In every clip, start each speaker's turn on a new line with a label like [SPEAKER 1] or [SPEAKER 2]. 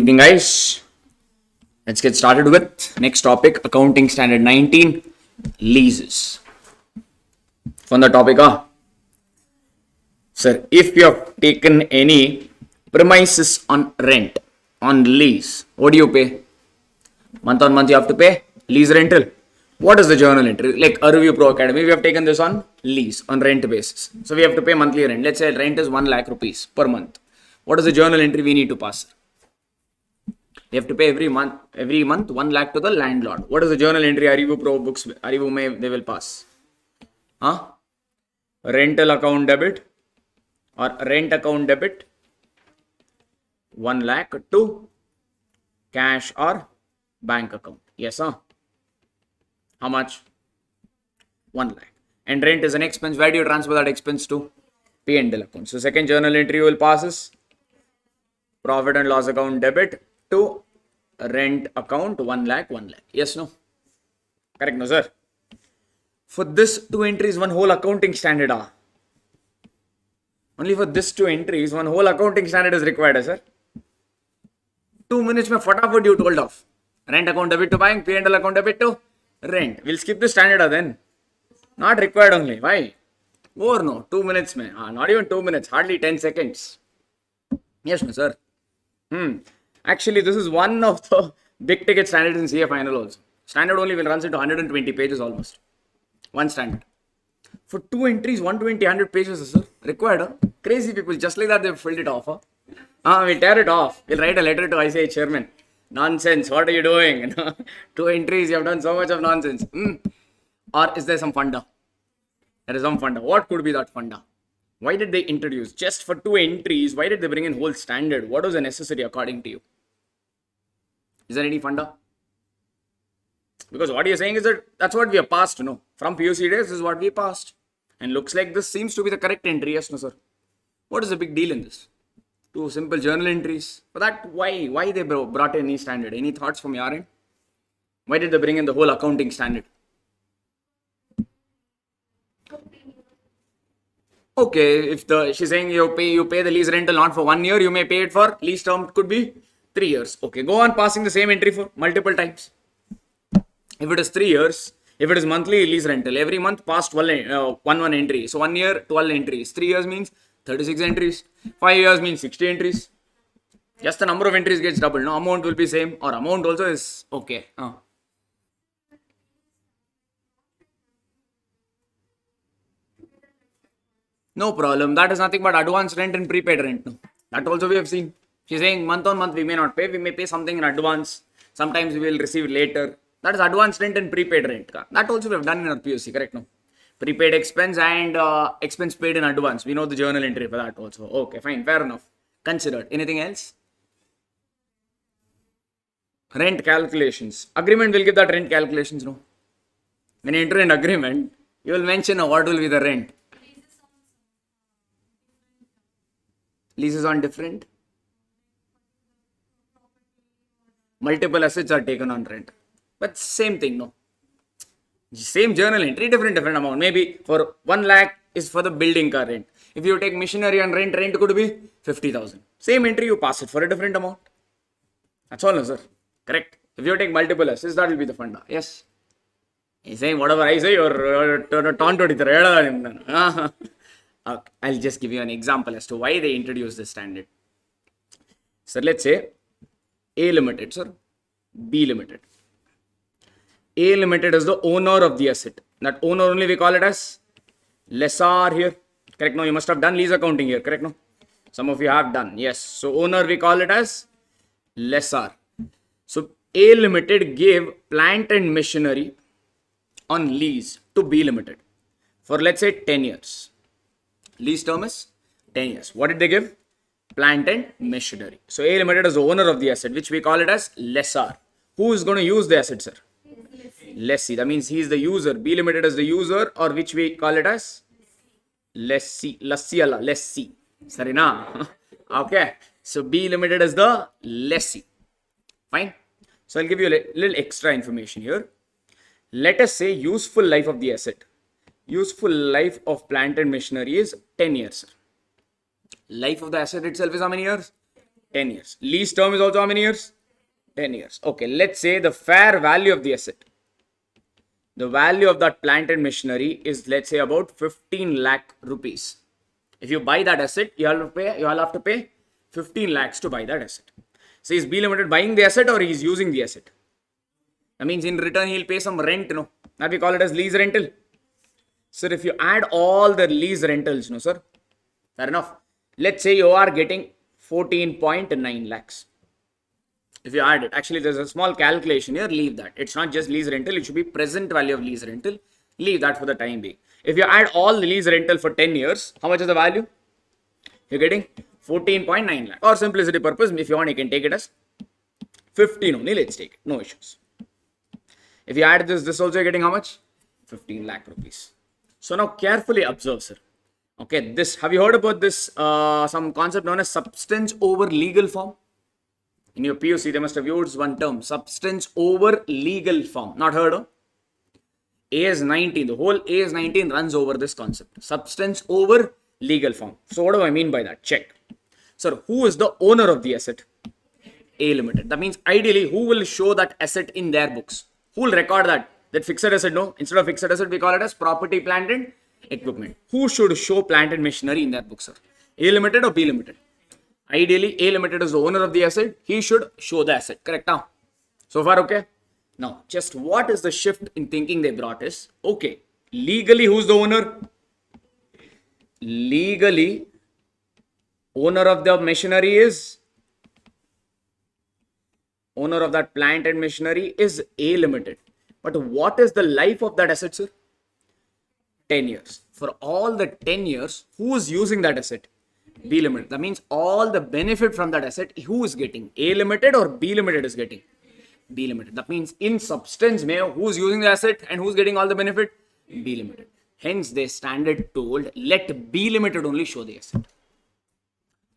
[SPEAKER 1] evening, guys. Let's get started with next topic, accounting standard 19, leases. From the topic, sir, if you have taken any premises on rent, on lease, what do you pay? Month on month you have to pay lease rental. What is the journal entry? Like a review pro academy, we have taken this on lease, on rent basis. So we have to pay monthly rent. Let's say rent is 1 lakh rupees per month. What is the journal entry we need to pass? You have to pay every month 1 lakh to the landlord. What is the journal entry Arivu Pro books, Arivu may they will pass? Rental account debit or rent account debit 1 lakh to cash or bank account. Yes, How much? 1 lakh. And rent is an expense. Where do you transfer that expense to? P&L account. So second journal entry you will pass is profit and loss account debit to rent account 1 lakh, 1 lakh. Yes, no? Correct, no, sir? For this two entries, one whole accounting standard. Only for this two entries, one whole accounting standard is required, sir. 2 minutes, mein fatafat you told off. Rent account debit to bank, P&L account debit to rent. We'll skip the standard then. Not required only. Why? Or no, 2 minutes, mein. Not even 2 minutes, hardly 10 seconds. Yes, no, sir. Actually, this is one of the big ticket standards in CA final also. Standard only will runs into 120 pages almost. One standard. For two entries, 120, 100 pages, sir. Required, Crazy people, just like that, they've filled it off, We'll tear it off. We'll write a letter to ICA chairman. Nonsense, what are you doing? Two entries, you have done so much of nonsense. Or is there some funda? There is some funda. What could be that funda? Why did they introduce? Just for two entries, why did they bring in whole standard? What was the necessary according to you? Is there any funda? Because what you're saying is that that's what we have passed, no? From PUC days, this is what we passed. And looks like this seems to be the correct entry, yes, no, sir? What is the big deal in this? Two simple journal entries. For that, why they brought in any standard? Any thoughts from your end? Why did they bring in the whole accounting standard? Okay, if she's saying you pay the lease rental not for 1 year, you may pay it for lease term could be 3 years. Okay, go on passing the same entry for multiple times. If it is 3 years, if it is monthly lease rental, every month pass 1 entry. So 1 year, 12 entries. 3 years means 36 entries. 5 years means 60 entries. Just the number of entries gets doubled. No, amount will be same or amount also is okay. No problem. That is nothing but advance rent and prepaid rent. No. That also we have seen. She's saying month on month we may not pay. We may pay something in advance. Sometimes we will receive later. That is advance rent and prepaid rent. That also we have done in our POC, correct? No? Prepaid expense and expense paid in advance. We know the journal entry for that also. Okay, fine. Fair enough. Considered. Anything else? Rent calculations. Agreement will give that rent calculations, no? When you enter an agreement, you will mention what will be the rent. Leases on different. Multiple assets are taken on rent. But same thing, no? Same journal entry, different amount. Maybe for 1 lakh is for the building car rent. If you take machinery on rent could be 50,000. Same entry, you pass it for a different amount. That's all, no, sir. Correct. If you take multiple assets, that will be the funda. Yes. He's saying whatever I say, you're taunt. Okay. I'll just give you an example as to why they introduced this standard. So let's say A Limited, sir, B Limited. A Limited is the owner of the asset. That owner only we call it as lessor here. Correct? No, you must have done lease accounting here. Correct? No? Some of you have done. Yes. So owner we call it as lessor. So A Limited gave plant and machinery on lease to B Limited for let's say 10 years. Lease term is 10 years. What did they give? Plant and machinery. So A Limited is the owner of the asset, which we call it as lessor. Who is going to use the asset, sir? Lessee. That means he is the user. B Limited is the user, or which we call it as lessee. Lessee. Sorry, na? Okay. So B Limited is the lessee. Fine. So I'll give you a little extra information here. Let us say useful life of the asset. Useful life of plant and machinery is 10 years. Life of the asset itself is how many years? 10 years. Lease term is also how many years? 10 years. Okay, let's say the fair value of the asset. The value of that plant and machinery is, let's say, about 15 lakh rupees. If you buy that asset, you all have to pay 15 lakhs to buy that asset. So is B Limited buying the asset or he is using the asset? That means in return he'll pay some rent, no? That we call it as lease rental. Sir, if you add all the lease rentals, no sir, fair enough. Let's say you are getting 14.9 lakhs. If you add it, actually there's a small calculation here, leave that. It's not just lease rental, it should be present value of lease rental. Leave that for the time being. If you add all the lease rental for 10 years, how much is the value? You're getting 14.9 lakh. Or simplicity purpose, if you want, you can take it as 15 only. Let's take it. No issues. If you add this also you're getting how much? 15 lakh rupees. So now carefully observe, sir. Okay, this, have you heard about this, some concept known as substance over legal form? In your PUC, they must have used one term, substance over legal form. Not heard of? AS 19, the whole AS 19 runs over this concept. Substance over legal form. So what do I mean by that? Check. Sir, who is the owner of the asset? A Limited. That means ideally, who will show that asset in their books? Who will record that? That fixed asset, no? Instead of fixed asset, we call it as property, plant and equipment. Who should show plant and machinery in their books, sir? A Limited or B Limited? Ideally, A Limited is the owner of the asset. He should show the asset. Correct now? So far, okay? Now, just what is the shift in thinking they brought is, okay, legally, who's the owner? Legally, owner of the machinery is, owner of that plant and machinery is A Limited. But what is the life of that asset, sir? 10 years. For all the 10 years, who is using that asset? B Limited. That means all the benefit from that asset, who is getting? A Limited or B Limited is getting? B Limited. That means in substance, who's using the asset and who's getting all the benefit? B Limited. Hence, they standard told, let B Limited only show the asset.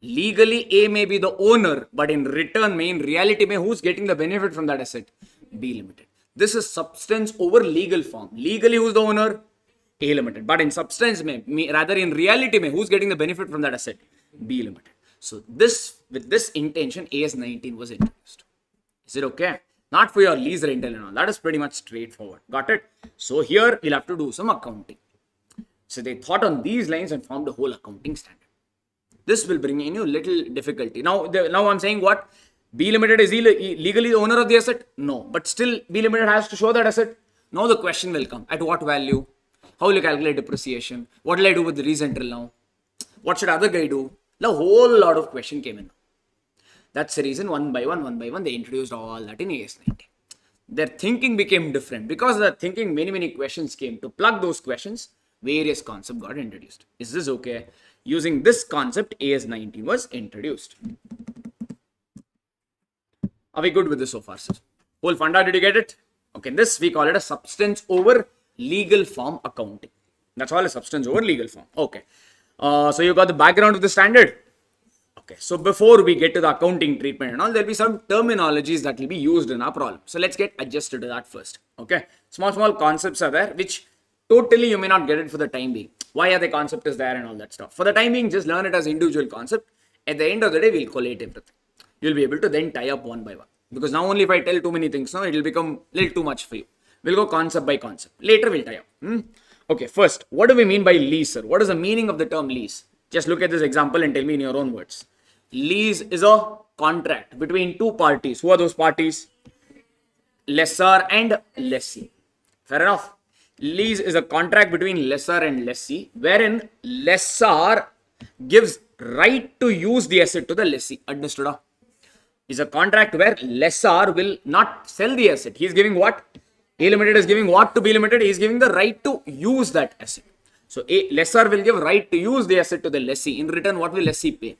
[SPEAKER 1] Legally, A may be the owner, but in return, in reality, who's getting the benefit from that asset? B Limited. This is substance over legal form. Legally, who's the owner? A Limited. But in substance, rather in reality, who's getting the benefit from that asset? B Limited. So this, with this intention, AS 19 was introduced. Is it okay? Not for your lease rental and all. That is pretty much straightforward. Got it? So here we'll have to do some accounting. So they thought on these lines and formed a whole accounting standard. This will bring in you little difficulty. Now I'm saying what? B Limited is legally the owner of the asset? No. But still B Limited has to show that asset. Now the question will come. At what value? How will you calculate depreciation? What will I do with the lease rental now? What should other guy do? The whole lot of question came in. That's the reason one by one, they introduced all that in AS 19. Their thinking became different. Because of that thinking, many questions came. To plug those questions, various concepts got introduced. Is this okay? Using this concept, AS 19 was introduced. Are we good with this so far, sir? Whole funda, did you get it? Okay, this we call it a substance over legal form accounting. That's all, a substance over legal form. Okay. So you got the background of the standard. Okay, so before we get to the accounting treatment and all, there'll be some terminologies that will be used in our problem. So let's get adjusted to that first. Okay, small concepts are there, which totally you may not get it for the time being. Why are the concept is there and all that stuff. For the time being, just learn it as individual concept. At the end of the day, we'll collate everything. You'll be able to then tie up one by one. Because now only if I tell too many things, now it will become a little too much for you. We'll go concept by concept. Later we'll tie up. Okay, first, what do we mean by lease, sir? What is the meaning of the term lease? Just look at this example and tell me in your own words. Lease is a contract between two parties. Who are those parties? Lessor and lessee. Fair enough. Lease is a contract between lessor and lessee, wherein lessor gives right to use the asset to the lessee. Understood? Is a contract where lessor will not sell the asset. He is giving what? A Limited is giving what to B Limited? He is giving the right to use that asset. So a lessor will give right to use the asset to the lessee. In return, what will lessee pay?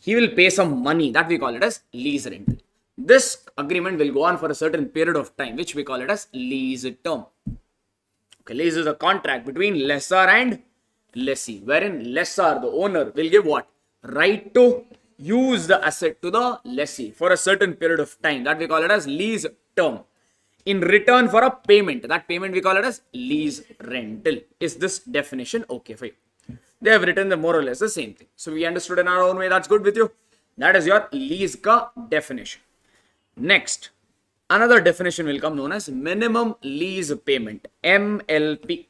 [SPEAKER 1] He will pay some money. That we call it as lease rental. This agreement will go on for a certain period of time, which we call it as lease term. Okay, lease is a contract between lessor and lessee, wherein lessor, the owner, will give what? Right to use the asset to the lessee for a certain period of time. That we call it as lease term. In return for a payment. That payment we call it as lease rental. Is this definition okay for you? They have written the more or less the same thing. So we understood in our own way. That's good with you. That is your lease ka definition. Next, another definition will come known as minimum lease payment, MLP.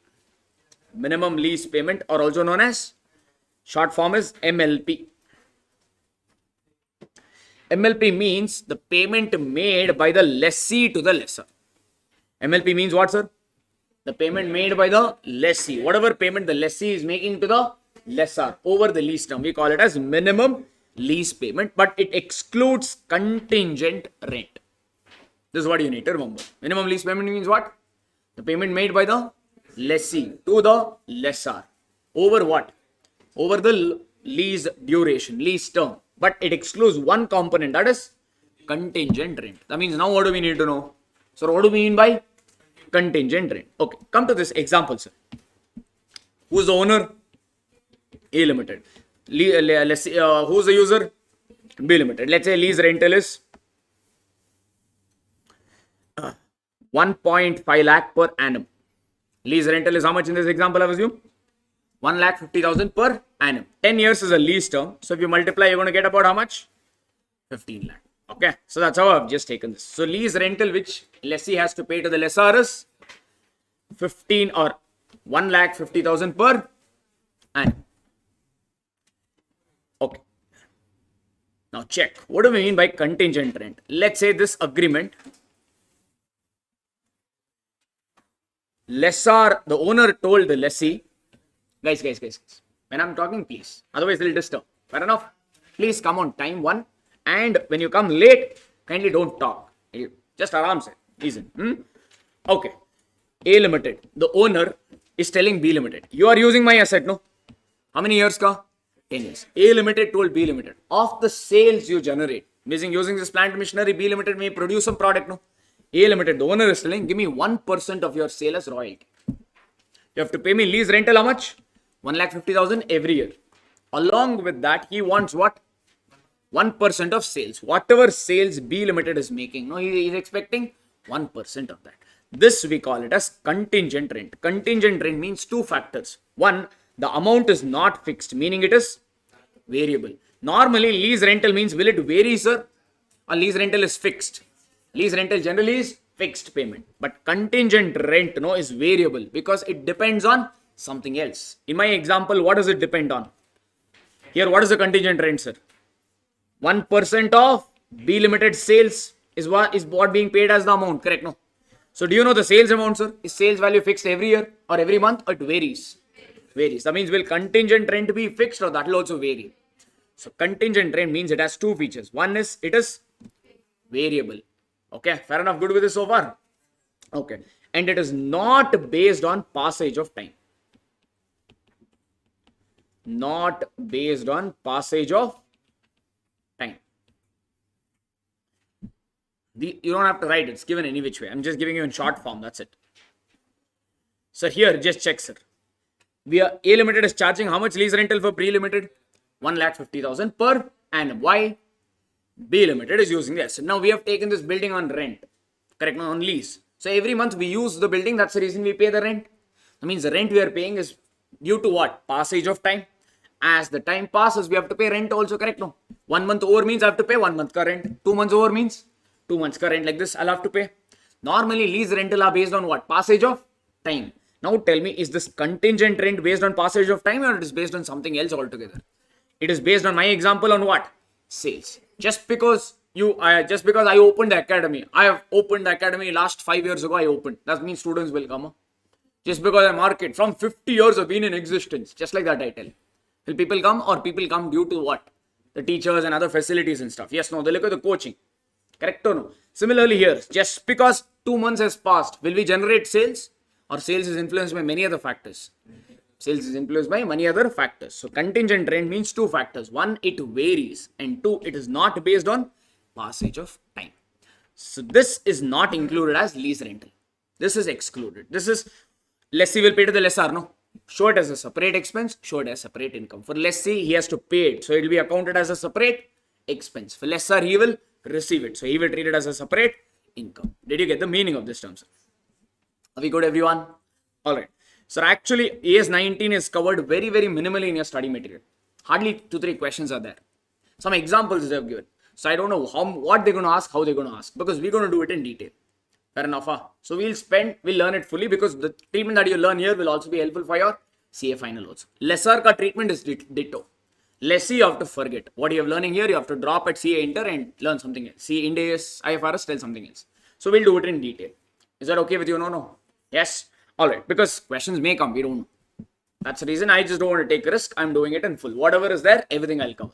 [SPEAKER 1] Minimum lease payment, or also known as, short form is MLP. MLP means the payment made by the lessee to the lessor. MLP means what, sir? The payment made by the lessee. Whatever payment the lessee is making to the lessor over the lease term, we call it as minimum lease payment, but it excludes contingent rent. This is what you need to remember. Minimum lease payment means what? The payment made by the lessee to the lessor. Over what? Over the lease duration, lease term. But it excludes one component, that is contingent rent. That means now what do we need to know? So what do we mean by contingent rent? Okay, come to this example, sir. Who's the owner? A Limited. Who's the user? B Limited. Let's say lease rental is 1.5 lakh per annum. Lease rental is how much in this example, I assume? 1,50,000 per annum. 10 years is a lease term. So if you multiply, you're going to get about how much? 15 lakh. Okay. So that's how I've just taken this. So lease rental which lessee has to pay to the lessor is 15 or 1,50,000 per annum. Okay. Now check. What do we mean by contingent rent? Let's say this agreement, lessor, the owner told the lessee, guys, when I'm talking, please, otherwise they'll disturb. Fair enough? Please come on time one, and when you come late, kindly don't talk. Just aram se, listen. Okay. A Limited, the owner is telling B Limited, you are using my asset, no? How many years ka? 10 years. A Limited told B Limited, of the sales you generate, using this plant machinery, B Limited may produce some product, no? A Limited, the owner is telling, give me 1% of your sale as royalty. You have to pay me lease rental how much? 1,50,000 every year. Along with that, he wants what? 1% of sales. Whatever sales B Limited is making, no, he is expecting 1% of that. This we call it as contingent rent. Contingent rent means two factors. One, the amount is not fixed, meaning it is variable. Normally, lease rental means will it vary, sir? Or lease rental is fixed. Lease rental generally is fixed payment. But contingent rent, no, is variable because it depends on something else. In my example, what does it depend on? Here, what is the contingent rent, sir? 1% of B Limited sales is what being paid as the amount, correct? No. So do you know the sales amount, sir? Is sales value fixed every year or every month, or it varies? Varies. That means will contingent rent be fixed, or that will also vary? So contingent rent means it has two features. One is it is variable. Okay, fair enough. Good with this so far? Okay. And it is not based on passage of time. Not based on passage of time. You don't have to write it. It's given any which way. I'm just giving you in short form. That's it. So here, just check, sir. A Limited is charging how much lease rental for B Limited? 1,50,000 per annum. Why? B Limited is using this. Now we have taken this building on rent. Correct? No, on lease. So every month we use the building. That's the reason we pay the rent. That means the rent we are paying is due to what? Passage of time. As the time passes, we have to pay rent also, correct? No. 1 month over means I have to pay 1 month current. 2 months over means 2 months current. Like this, I'll have to pay. Normally, lease rental are based on what? Passage of time. Now tell me, is this contingent rent based on passage of time, or it is based on something else altogether? It is based on my example on what? Sales. Just because I opened the academy, I have opened the academy last 5 years ago, I opened. That means students will come. Just because I market from 50 years have been in existence. Just like that I tell. Will people come, or people come due to what? The teachers and other facilities and stuff. Yes, no, they look at the coaching. Correct or no? Similarly here, just because 2 months has passed, will we generate sales? Or sales is influenced by many other factors? Sales is influenced by many other factors. So contingent rent means two factors. One, it varies. And two, it is not based on passage of time. So this is not included as lease rental. This is excluded. This is lessee will pay to the lessor, no? Show it as a separate expense, show it as separate income. For lessee, he has to pay it. So it will be accounted as a separate expense. For lessor, he will receive it. So he will treat it as a separate income. Did you get the meaning of this term, sir? Are we good, everyone? Alright. So actually, AS 19 is covered very, very minimally in your study material. Hardly 2-3 questions are there. some examples they have given. So I don't know what they're going to ask, how they're going to ask, because we're going to do it in detail. Fair enough. So we'll learn it fully, because the treatment that you learn here will also be helpful for your CA final also. Lesser ka treatment is ditto. Lessee you have to forget. What you have learning here, you have to drop at CA Inter and learn something else. CA Ind AS, IFRS, tell something else. So we'll do it in detail. Is that okay with you? No? Yes? Alright, because questions may come, we don't know. That's the reason I just don't want to take a risk. I'm doing it in full. Whatever is there, everything I'll cover.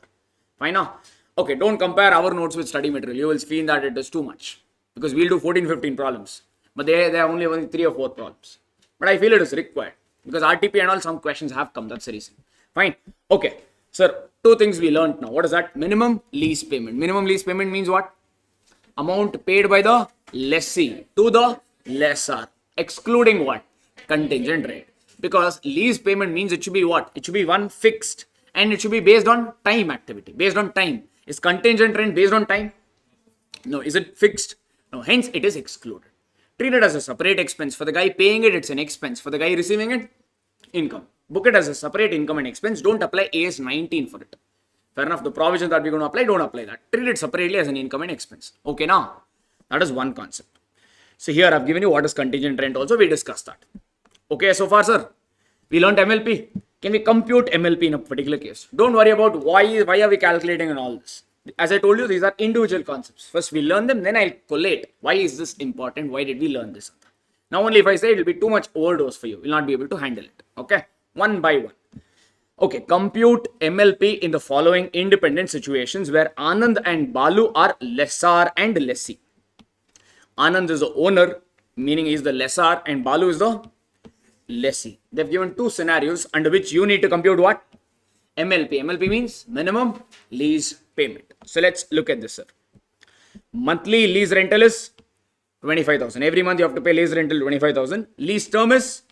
[SPEAKER 1] Fine now? Okay, don't compare our notes with study material. You will feel that it is too much. Because we'll do 14-15 problems. But they are only 3 or 4 problems. But I feel it is required. Because RTP and all, some questions have come. That's the reason. Fine. Okay. Sir, 2 things we learned now. What is that? Minimum lease payment. Minimum lease payment means what? Amount paid by the lessee to the lessor. Excluding what? Contingent rate. Because lease payment means it should be what? It should be one fixed. And it should be based on time activity. Based on time. Is contingent rent based on time? No. Is it fixed? No. Hence, it is excluded. Treat it as a separate expense. For the guy paying it, it's an expense. For the guy receiving it, income. Book it as a separate income and expense. Don't apply AS 19 for it. Fair enough. The provision that we're going to apply, don't apply that. Treat it separately as an income and expense. Okay, now that is one concept. So here I've given you what is contingent rent also. We discussed that. Okay, so far, sir, we learned MLP. Can we compute MLP in a particular case? Don't worry about why are we calculating and all this. As I told you, these are individual concepts. First we learn them, then I'll collate. Why is this important? Why did we learn this? Now only if I say it will be too much overdose for you. You'll not be able to handle it. Okay, one by one. Okay, compute MLP in the following independent situations where Anand and Balu are lessor and lessee. Anand is the owner, meaning he is the lessor, and Balu is the lessee. They've given 2 scenarios under which you need to compute what? MLP. MLP means minimum lease payment. So let's look at this, sir. Monthly lease rental is 25,000. Every month you have to pay lease rental 25,000. Lease term is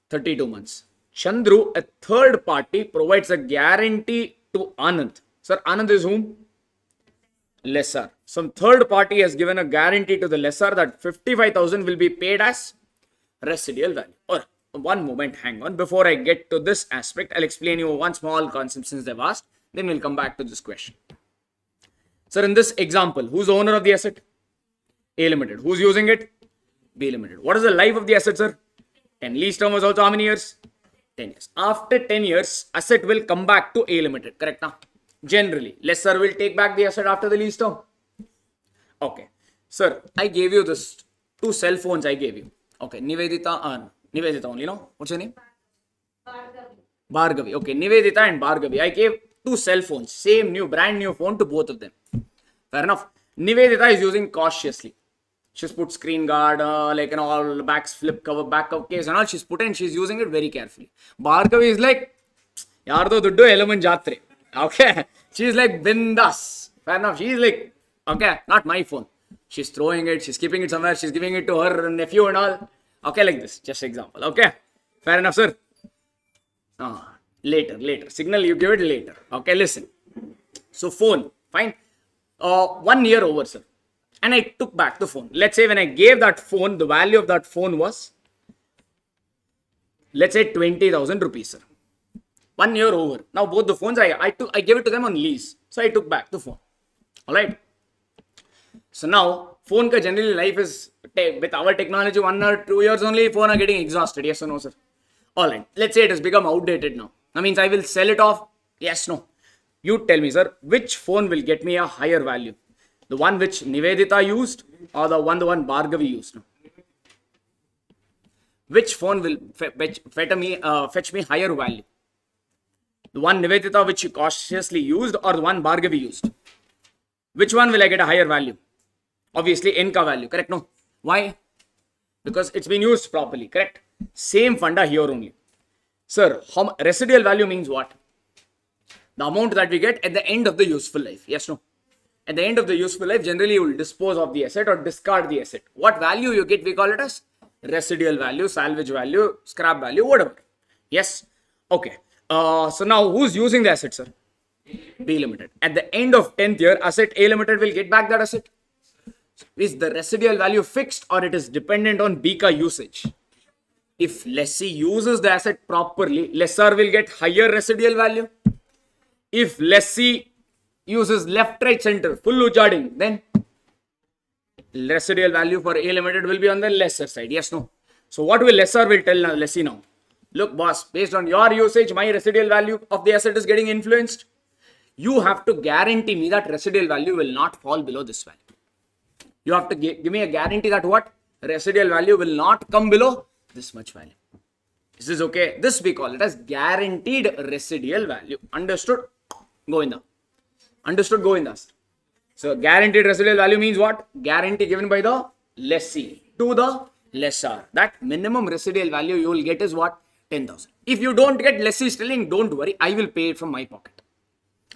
[SPEAKER 1] 32 months. Chandru, a third party, provides a guarantee to Anand. Sir, Anand is whom? Lessor. Some third party has given a guarantee to the lessor that 55,000 will be paid as residual value. Or one moment, hang on. Before I get to this aspect, I'll explain you one small concept since they've asked. Then we'll come back to this question. Sir, in this example, who's the owner of the asset? A Limited. Who's using it? B Limited. What is the life of the asset, sir? 10. Lease term was also how many years? 10 years. After 10 years, asset will come back to A Limited. Correct now? Generally, lessor will take back the asset after the lease term. Okay. Sir, I gave you this 2 cell phones I gave you. Okay. Nivedita only, no? What's your name? Bhargavi. Okay. Nivedita and Bhargavi. I gave 2 cell phones. Same new, brand new phone to both of them. Fair enough. Nivedita is using cautiously. She's put screen guard, all backs, flip cover, back cover case and all. She's put in, she's using it very carefully. Bhargavi is like, yardo duddu eleman jatre. Okay. She's like bindas. Fair enough. She's like, okay, not my phone. She's throwing it, she's keeping it somewhere, she's giving it to her nephew and all. Okay, like this. Just example. Okay. Fair enough, sir. Later. Signal, you give it later. Okay, listen. So phone, fine. 1 year over, sir. And I took back the phone. Let's say when I gave that phone, the value of that phone was, let's say 20,000 rupees, sir. 1 year over. Now both the phones, I gave it to them on lease. So I took back the phone. Alright. So now, phone ka generally life is, with our technology, 1 or 2 years only, phone are getting exhausted. Yes or no, sir? Alright. Let's say it has become outdated now. That means I will sell it off. Yes, no. You tell me, sir, which phone will get me a higher value? The one which Nivedita used or the one Bhargavi used? Which phone will fetch me higher value? The one Nivedita which you cautiously used or the one Bhargavi used? Which one will I get a higher value? Obviously, N ka value, correct? No. Why? Because it's been used properly, correct? Same funda here only. Sir, residual value means what? The amount that we get at the end of the useful life. Yes, no? At the end of the useful life, generally you will dispose of the asset or discard the asset. What value you get, we call it as residual value, salvage value, scrap value, whatever. Yes? Okay. So now who's using the asset, sir? B Limited. At the end of 10th year, asset A Limited will get back that asset. Is the residual value fixed or it is dependent on B ka usage? If lessee uses the asset properly, lessor will get higher residual value. If lessee uses left, right, center, full charging, then residual value for A Limited will be on the lesser side. Yes, no. So what will lessor will tell now, lessee now? Look, boss, based on your usage, my residual value of the asset is getting influenced. You have to guarantee me that residual value will not fall below this value. You have to give me a guarantee that what? Residual value will not come below this much value. Is this okay? This we call it as guaranteed residual value. Understood? Govinda. Understood, Govinda? So guaranteed residual value means what? Guarantee given by the lessee to the lessor. That minimum residual value you will get is what? 10,000. If you don't get, lessee is telling, don't worry, I will pay it from my pocket.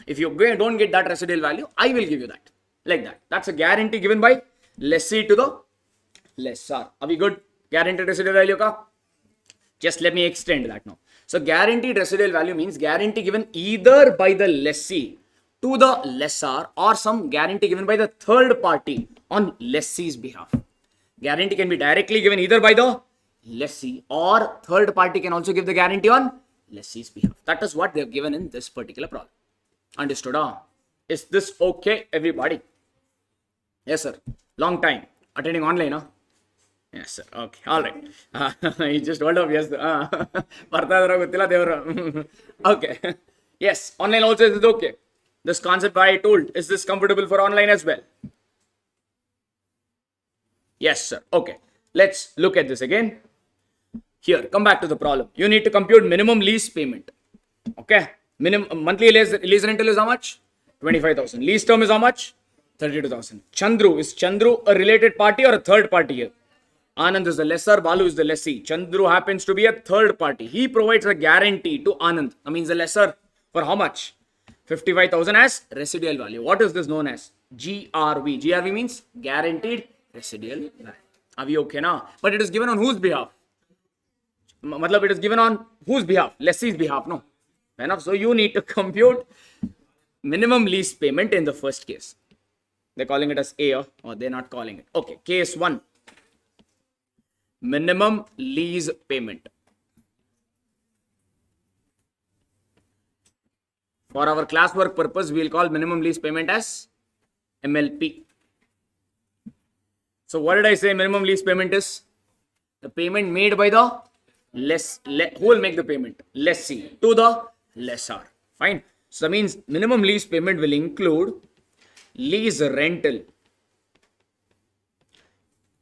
[SPEAKER 1] If you don't get that residual value, I will give you that. Like that. That's a guarantee given by lessee to the lessor. Are we good? Guaranteed residual value ka? Just let me extend that now. So guaranteed residual value means guarantee given either by the lessee to the lessor or some guarantee given by the third party on lessee's behalf. Guarantee can be directly given either by the lessee or third party can also give the guarantee on lessee's behalf. That is what they have given in this particular problem. Understood? Is this okay, everybody? Yes, sir. Long time. Attending online, huh? Yes, sir. Okay. All right. He just told of yes. Okay. Yes. Online also is okay. This concept I told, is this comfortable for online as well? Yes, sir. Okay. Let's look at this again. Here, come back to the problem. You need to compute minimum lease payment. Okay. Minimum monthly lease rental is how much? 25,000. Lease term is how much? 32,000. Chandru, is Chandru a related party or a third party here? Anand is the lessor, Balu is the lessee. Chandru happens to be a third party. He provides a guarantee to Anand. That means the lessor for how much? 55,000 as residual value. What is this known as? GRV. GRV means guaranteed residual value. Are we okay now? But it is given on whose behalf? Matlab, it is given on whose behalf? Lessee's behalf, no? Enough. So you need to compute minimum lease payment in the first case. They're calling it as A or they're not calling it. Okay. Case 1. Minimum lease payment. For our classwork purpose, we will call minimum lease payment as MLP. So what did I say minimum lease payment is? The payment made by the who will make the payment? Lessee to the lessor. Fine. So that means minimum lease payment will include lease rental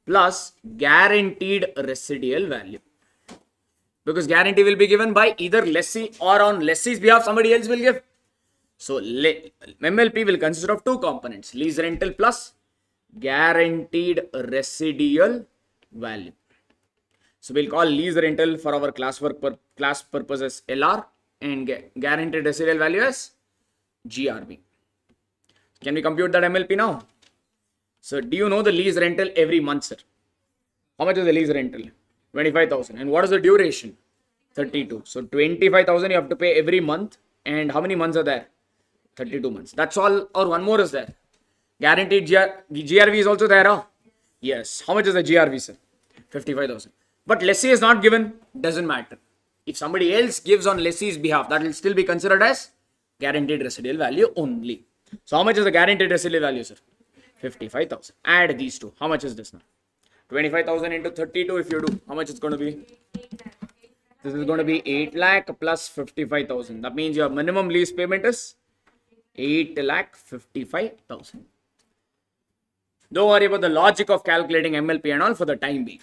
[SPEAKER 1] plus guaranteed residual value. Because guarantee will be given by either lessee or on lessee's behalf somebody else will give. So MLP will consist of two components, lease rental plus guaranteed residual value. So we'll call lease rental for our class purposes LR and guaranteed residual value as GRV. Can we compute that MLP now? So do you know the lease rental every month, sir? How much is the lease rental? 25,000. And what is the duration? 32. So 25,000 you have to pay every month. And how many months are there? 32 months. That's all. Or one more is there. Guaranteed GRV is also there. Huh? Yes. How much is the GRV, sir? 55,000. But lessee is not given. Doesn't matter. If somebody else gives on lessee's behalf, that will still be considered as guaranteed residual value only. So how much is the guaranteed residual value, sir? 55,000. Add these two. How much is this now? 25,000 into 32 if you do. How much it's going to be? This is going to be 8 lakh plus 55,000. That means your minimum lease payment is 8 lakh 55,000. Don't worry about the logic of calculating MLP and all for the time being.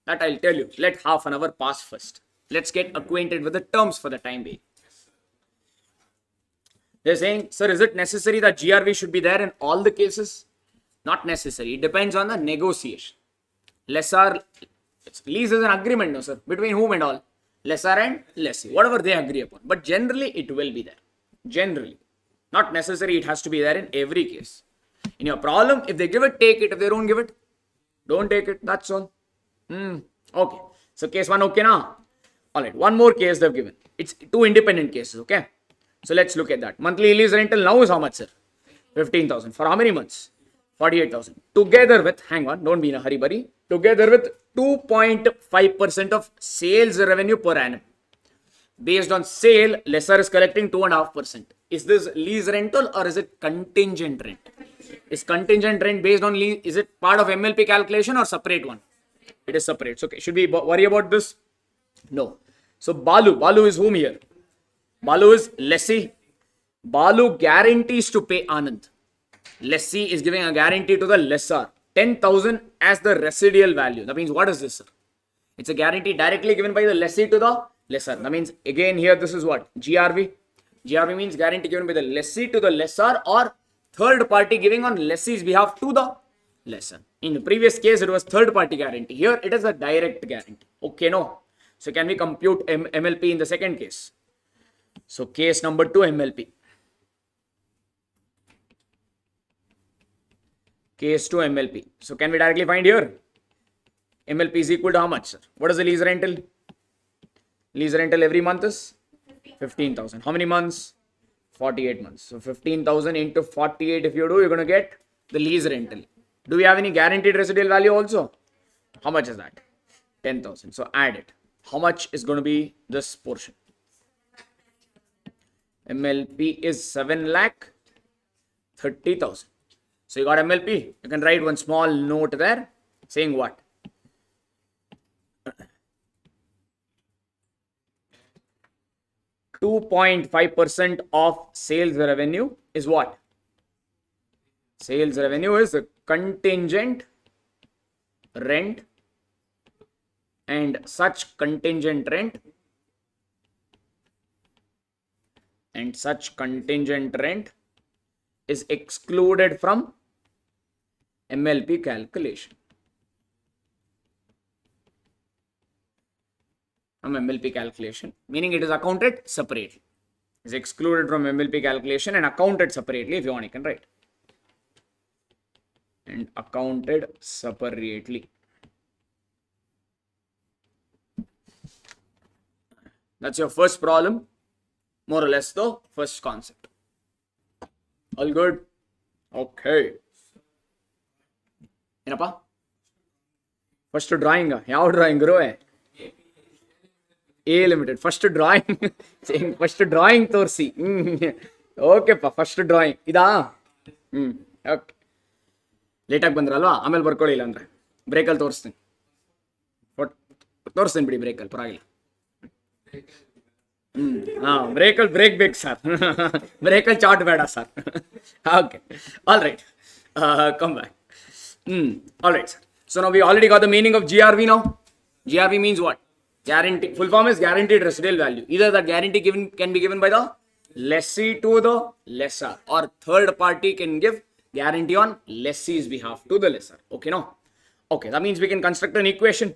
[SPEAKER 1] That I'll tell you. Let half an hour pass first. Let's get acquainted with the terms for the time being. They're saying, sir, is it necessary that GRV should be there in all the cases? Not necessary. It depends on the negotiation. Lessor, lease is an agreement, no, sir. Between whom and all? Lessor and lessee. Whatever they agree upon. But generally, it will be there. Generally. Not necessary. It has to be there in every case. In your problem, if they give it, take it. If they don't give it, don't take it. That's all. Okay. So case 1, okay now? Alright. One more case they've given. It's two independent cases, okay? So let's look at that. Monthly lease rental now is how much, sir? 15,000. For how many months? 48,000. Together with, hang on, don't be in a hurry, buddy. Together with 2.5% of sales revenue per annum. Based on sale, lessor is collecting 2.5%. Is this lease rental or is it contingent rent? Is contingent rent based on lease? Is it part of MLP calculation or separate one? It is separate. So, okay, should we worry about this? No. So Balu is whom here? Balu is lessee. Balu guarantees to pay Anand. Lessee is giving a guarantee to the lessor. 10,000 as the residual value. That means what is this, sir? It's a guarantee directly given by the lessee to the lessor. That means again here this is what? GRV. GRV means guarantee given by the lessee to the lessor or third party giving on lessee's behalf to the lessor. In the previous case it was third party guarantee. Here it is a direct guarantee. Okay, no. So can we compute MLP in the second case? So case number 2 MLP. Case 2 MLP. So can we directly find here? MLP is equal to how much, sir? What is the lease rental? Lease rental every month is 15,000. How many months? 48 months. So 15,000 into 48 if you do, you're going to get the lease rental. Do we have any guaranteed residual value also? How much is that? 10,000. So add it. How much is going to be this portion? MLP is 7,30,000. So you got MLP. You can write one small note there saying what? .5% of sales revenue is what? Sales revenue is a contingent rent, and such contingent rent is excluded from MLP calculation. Meaning it is accounted separately. Is excluded from MLP calculation and accounted separately. If you want, you can write. And accounted separately. That's your first problem. More or less the first concept. All good? Okay. Enappa? First drawing. How drawing guru? A limited. First drawing. Saying first drawing torsi. Okay pa. First drawing. Ida. Okay. Late ಆಗಿ ಬಂದ್ರಲ್ವಾ ಆಮೇಲೆ ಬರ್ಕೊಳ್ಳಿಲ್ಲ ಅಂದ್ರೆ ಬ್ರೇಕಲ್ಲಿ ತೋರಿಸ್ತೀನಿ ಬಿಡಿ ಬ್ರೇಕಲ್ಲಿ ಪರವಾಗಿಲ್ಲ ಬ್ರೇಕಲ್ಲಿ break ಬೇಕು sir ಬ್ರೇಕಲ್ಲಿ ಚಾಟ್ ಬೇಡ sir okay all right come back all right sir so ನಾವು we already got the meaning of GRV now. GRV means what? Guarantee. Full form is guaranteed residual value. Either the guarantee can be given by the lessee to the lessor or third party can give guarantee on lessee's behalf to the lessor. Okay, no? Okay, that means we can construct an equation.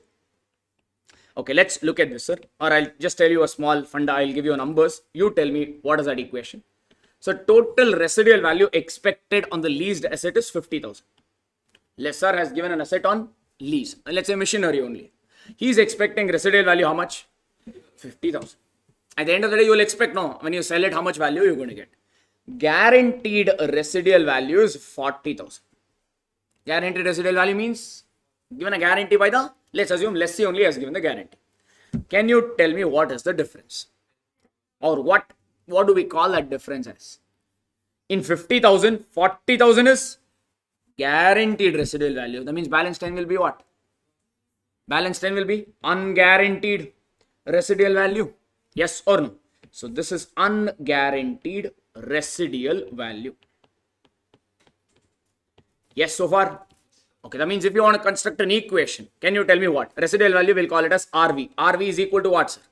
[SPEAKER 1] Okay, let's look at this, sir. Or I'll just tell you a small funda. I'll give you numbers. You tell me what is that equation. So total residual value expected on the leased asset is 50,000. Lessor has given an asset on lease. Let's say machinery only. He is expecting residual value how much? 50,000. At the end of the day, you will expect, no, when you sell it, how much value you're going to get. Guaranteed residual value is 40,000. Guaranteed residual value means given a guarantee by the, let's assume lessee only has given the guarantee. Can you tell me what is the difference? Or what do we call that difference as? In 50,000, 40,000 is guaranteed residual value. That means balance 10 will be what? Balance 10 will be unguaranteed residual value. Yes or no? So this is unguaranteed residual value. Yes so far? Okay, that means if you want to construct an equation, can you tell me what? Residual value, we'll call it as RV. RV is equal to what, sir?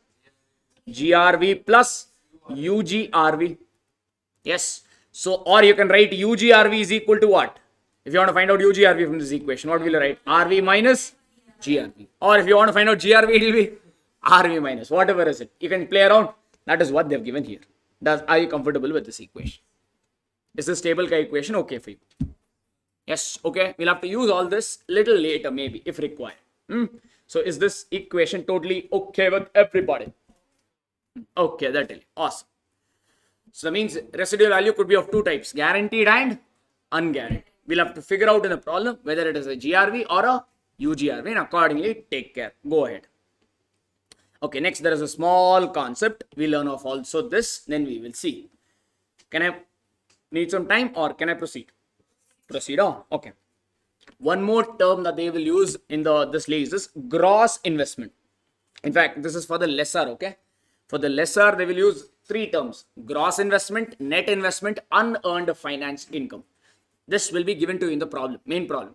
[SPEAKER 1] GRV plus UGRV. Yes. So, or you can write UGRV is equal to what? If you want to find out UGRV from this equation, what will you write? RV minus GRV. Or if you want to find out GRV, it will be RV minus, whatever is it. You can play around. That is what they've given here. Are you comfortable with this equation? Is this table equation okay for you? Yes, okay. We'll have to use all this little later maybe if required. So is this equation totally okay with everybody? Okay, that is awesome. So that means residual value could be of two types, guaranteed and unguaranteed. We'll have to figure out in the problem whether it is a GRV or a UGRV and accordingly take care. Go ahead. Okay, next there is a small concept. We learn of also this, then we will see. Can I need some time or can I proceed? Proceed on. Okay. One more term that they will use in this lease is gross investment. In fact, this is for the lessor, okay? For the lessor, they will use three terms: gross investment, net investment, unearned finance income. This will be given to you in the problem, main problem.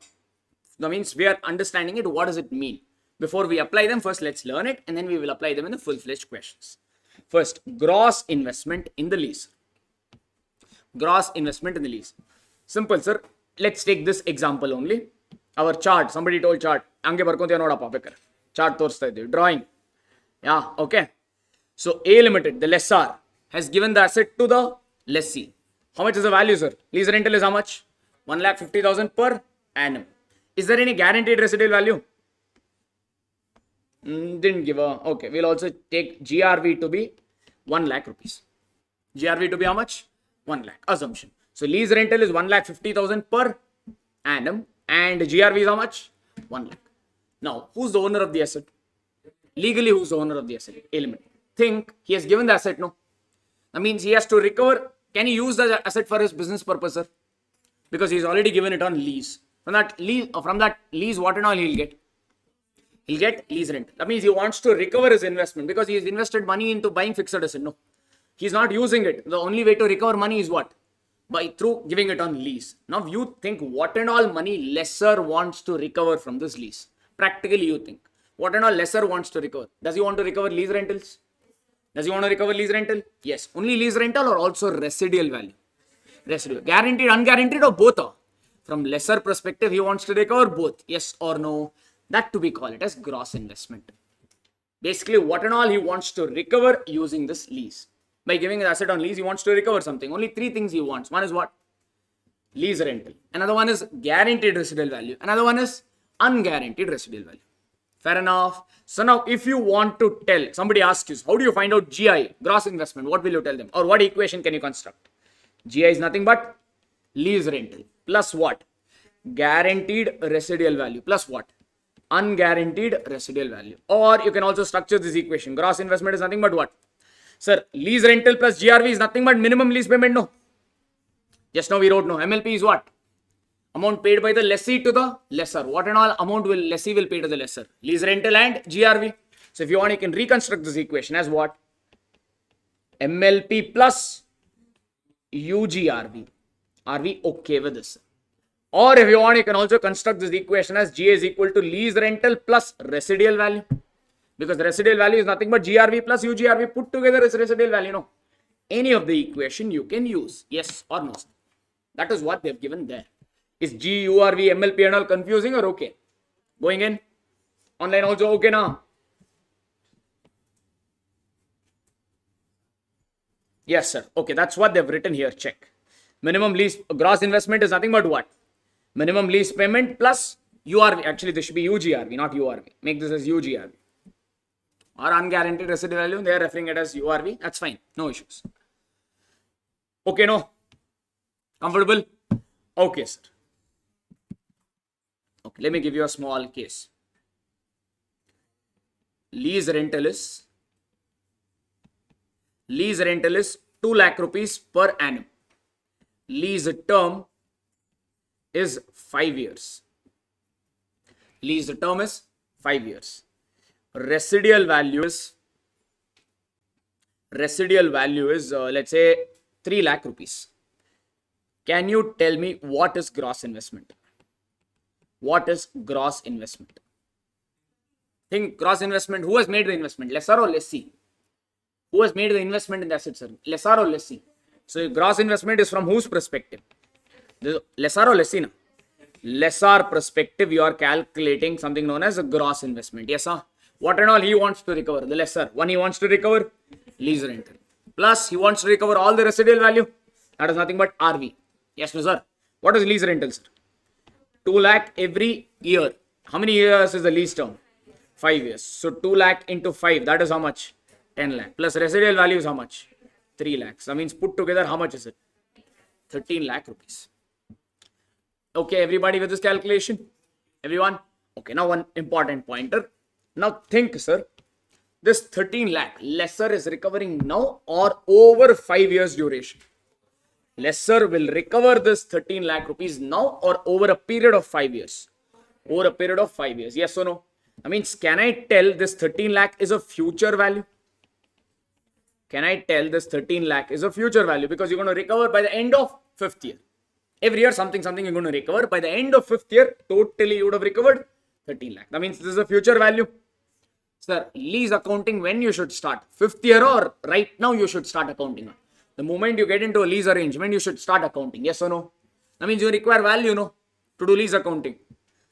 [SPEAKER 1] That means we are understanding it. What does it mean? Before we apply them, first let's learn it and then we will apply them in the full-fledged questions. First, gross investment in the lease. Gross investment in the lease. Simple, sir. Let's take this example only. Our chart, somebody told chart. Ange barkontiya nodappa bekar. Chart ತೋರಿಸ್ತಾ ಇದ್ದೀವಿ. Drawing. Yeah, okay. So A Limited, the lessor, has given the asset to the lessee. How much is the value, sir? Lease rental is how much? 1,50,000 per annum. Is there any guaranteed residual value? Didn't give a. Okay, we'll also take GRV to be 1 lakh rupees. GRV to be how much? 1 lakh. Assumption. So lease rental is 1,50,000 per annum and GRV is how much? 1 lakh. Now, who's the owner of the asset? Legally, who's the owner of the asset? Element. Think he has given the asset, no? That means he has to recover. Can he use the asset for his business purpose, sir? Because he's already given it on lease. From that lease, what and all he'll get? He'll get lease rent. That means he wants to recover his investment because he's invested money into buying fixed asset. No, he's not using it. The only way to recover money is what? Through giving it on lease. Now you think what and all money lessor wants to recover from this lease. Practically you think. What and all lessor wants to recover? Does he want to recover lease rentals? Does he want to recover lease rental? Yes. Only lease rental or also residual value? Residual. Guaranteed, unguaranteed or both are? From lessor perspective, he wants to recover both. Yes or no? That to be called it as gross investment. Basically, what and all he wants to recover using this lease. By giving an asset on lease, he wants to recover something. Only three things he wants. One is what? Lease rental. Another one is guaranteed residual value. Another one is unguaranteed residual value. Fair enough. So now if you want to tell, somebody asks you, how do you find out GI, gross investment? What will you tell them? Or what equation can you construct? GI is nothing but lease rental. Plus what? Guaranteed residual value. Plus what? Unguaranteed residual value. Or you can also structure this equation. Gross investment is nothing but what? Sir, lease rental plus GRV is nothing but minimum lease payment, no? Just now we wrote no. MLP is what? Amount paid by the lessee to the lessor. What and all amount will lessee will pay to the lessor? Lease rental and GRV. So if you want, you can reconstruct this equation as what? MLP plus UGRV. Are we okay with this? Or if you want, you can also construct this equation as GA is equal to lease rental plus residual value. Because the residual value is nothing but GRV plus UGRV put together is residual value, no? Any of the equation you can use. Yes or no? That is what they've given there. Is GURV, MLP and all confusing or okay? Going in? Online also okay now? Yes, sir. Okay, that's what they've written here. Check. Minimum lease, gross investment is nothing but what? Minimum lease payment plus URV. Actually, this should be UGRV, not URV. Make this as UGRV. Or unguaranteed residual value, they are referring it as URV. That's fine. No issues. Okay, no? Comfortable? Okay, sir. Okay, let me give you a small case. Lease rental is 2 lakh rupees per annum. Lease term is 5 years. Lease term is 5 years. Residual value is let's say 3 lakh rupees. Can you tell me what is gross investment? What is gross investment? Think gross investment. Who has made the investment? Lessor or lessee? Who has made the investment in the asset, sir? Lessor or lessee? So gross investment is from whose perspective? The lessor or lessee? No? Lessor perspective, you are calculating something known as a gross investment. Yes, sir. What and all he wants to recover? The lessor. One, he wants to recover lease rental. Plus, he wants to recover all the residual value. That is nothing but RV. Yes, no, sir. What is lease rental, sir? 2 lakh every year. How many years is the lease term? 5 years. So 2 lakh into 5. That is how much? 10 lakh. Plus residual value is how much? 3 lakhs. That means put together, how much is it? 13 lakh rupees. Okay, everybody with this calculation? Everyone? Okay, now one important pointer. Now think, sir, this 13 lakh, lesser is recovering now or over 5 years duration? Lesser will recover this 13 lakh rupees now or over a period of 5 years? Over a period of 5 years. Yes or no? That means, can I tell this 13 lakh is a future value? Can I tell this 13 lakh is a future value? Because you're going to recover by the end of 5th year. Every year something you're going to recover. By the end of 5th year, totally you would have recovered 13 lakh. That means this is a future value. Sir, lease accounting, when you should start? 5th year or right now you should start accounting? The moment you get into a lease arrangement, you should start accounting. Yes or no? That means you require value, no, to do lease accounting.